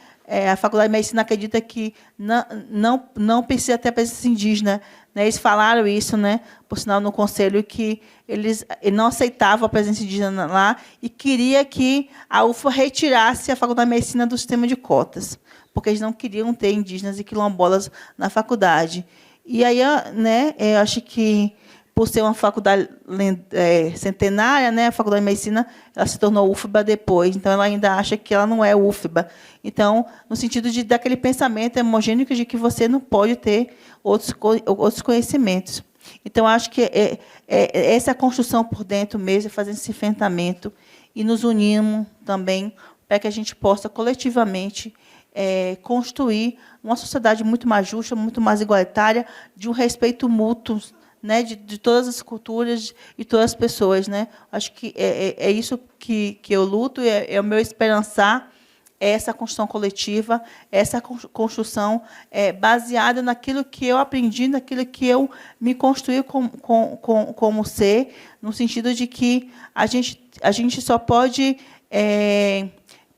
A Faculdade de Medicina acredita que não precisa ter presença indígena né, eles falaram isso, né, por sinal, no conselho, que ele não aceitavam a presença indígena lá e queria que a UFBA retirasse a Faculdade de Medicina do sistema de cotas, porque eles não queriam ter indígenas e quilombolas na faculdade. E aí, né, eu acho que, por ser uma faculdade centenária, né, a Faculdade de Medicina ela se tornou UFBA depois, então ela ainda acha que ela não é UFBA. Então, no sentido daquele pensamento homogêneo de que você não pode ter outros conhecimentos. Então, acho que essa construção por dentro mesmo, fazendo esse enfrentamento e nos unimos também para que a gente possa, coletivamente, construir uma sociedade muito mais justa, muito mais igualitária, de um respeito mútuo, né, de todas as culturas e todas as pessoas, né? Acho que é isso que eu luto, é o meu esperançar, essa construção coletiva, essa construção baseada naquilo que eu aprendi, naquilo que eu me construí como ser, no sentido de que a gente só pode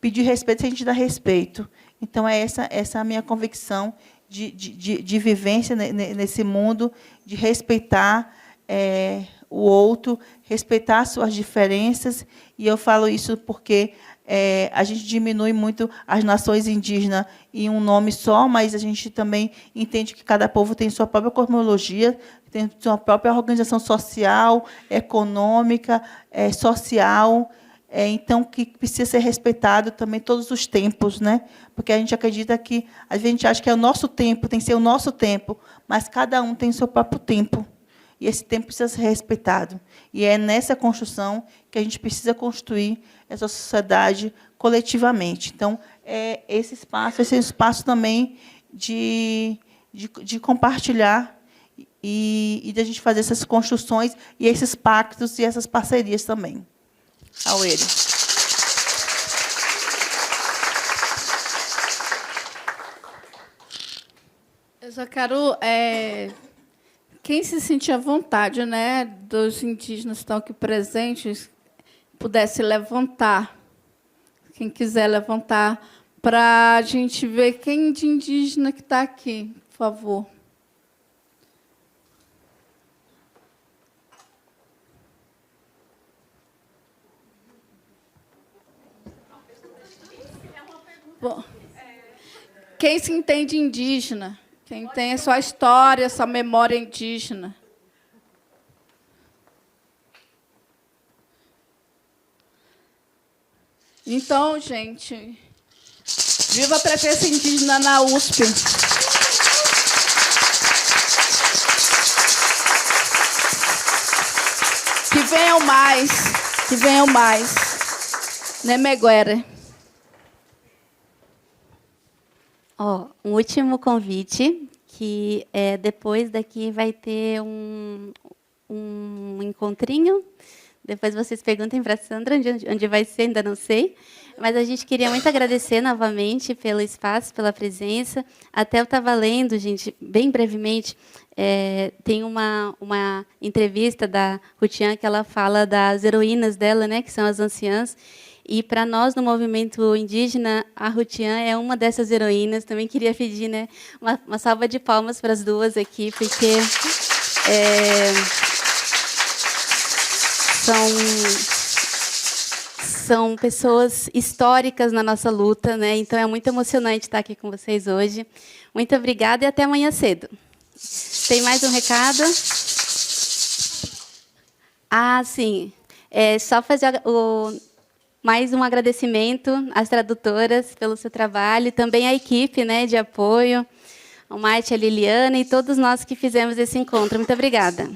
pedir respeito se a gente dá respeito. Então, essa a minha convicção de vivência nesse mundo, de respeitar o outro, respeitar as suas diferenças. E eu falo isso porque a gente diminui muito as nações indígenas em um nome só, mas a gente também entende que cada povo tem sua própria cosmologia, tem sua própria organização social, econômica, social. Então, que precisa ser respeitado também todos os tempos, né? Porque a gente acredita que a gente acha que é o nosso tempo, tem que ser o nosso tempo, mas cada um tem o seu próprio tempo. E esse tempo precisa ser respeitado. E é nessa construção que a gente precisa construir essa sociedade coletivamente. Então, esse espaço também de compartilhar e de a gente fazer essas construções e esses pactos e essas parcerias também. Auere. Eu só quero quem se sentir à vontade, né, dos indígenas que estão aqui presentes, pudesse levantar. Quem quiser levantar, para a gente ver quem de indígena que está aqui, por favor. Bom, quem se entende indígena? Quem tem a sua história, a sua memória indígena? Então, gente, viva a presença indígena na USP. Que venham mais, que venham mais. Nemeguera. Um último convite, que depois daqui vai ter um encontrinho. Depois vocês perguntem para a Sandra onde vai ser, ainda não sei. Mas a gente queria muito agradecer novamente pelo espaço, pela presença. Até eu estava lendo, gente, bem brevemente, tem uma entrevista da Rutiã que ela fala das heroínas dela, né, que são as anciãs. E, para nós, no movimento indígena, a Rutiã é uma dessas heroínas. Também queria pedir, né, uma salva de palmas para as duas aqui, porque são pessoas históricas na nossa luta, né? Então, é muito emocionante estar aqui com vocês hoje. Muito obrigada e até amanhã cedo. Tem mais um recado? Sim. Só fazer mais um agradecimento às tradutoras pelo seu trabalho, também à equipe, né, de apoio, ao Marte, a Liliana e todos nós que fizemos esse encontro. Muito obrigada.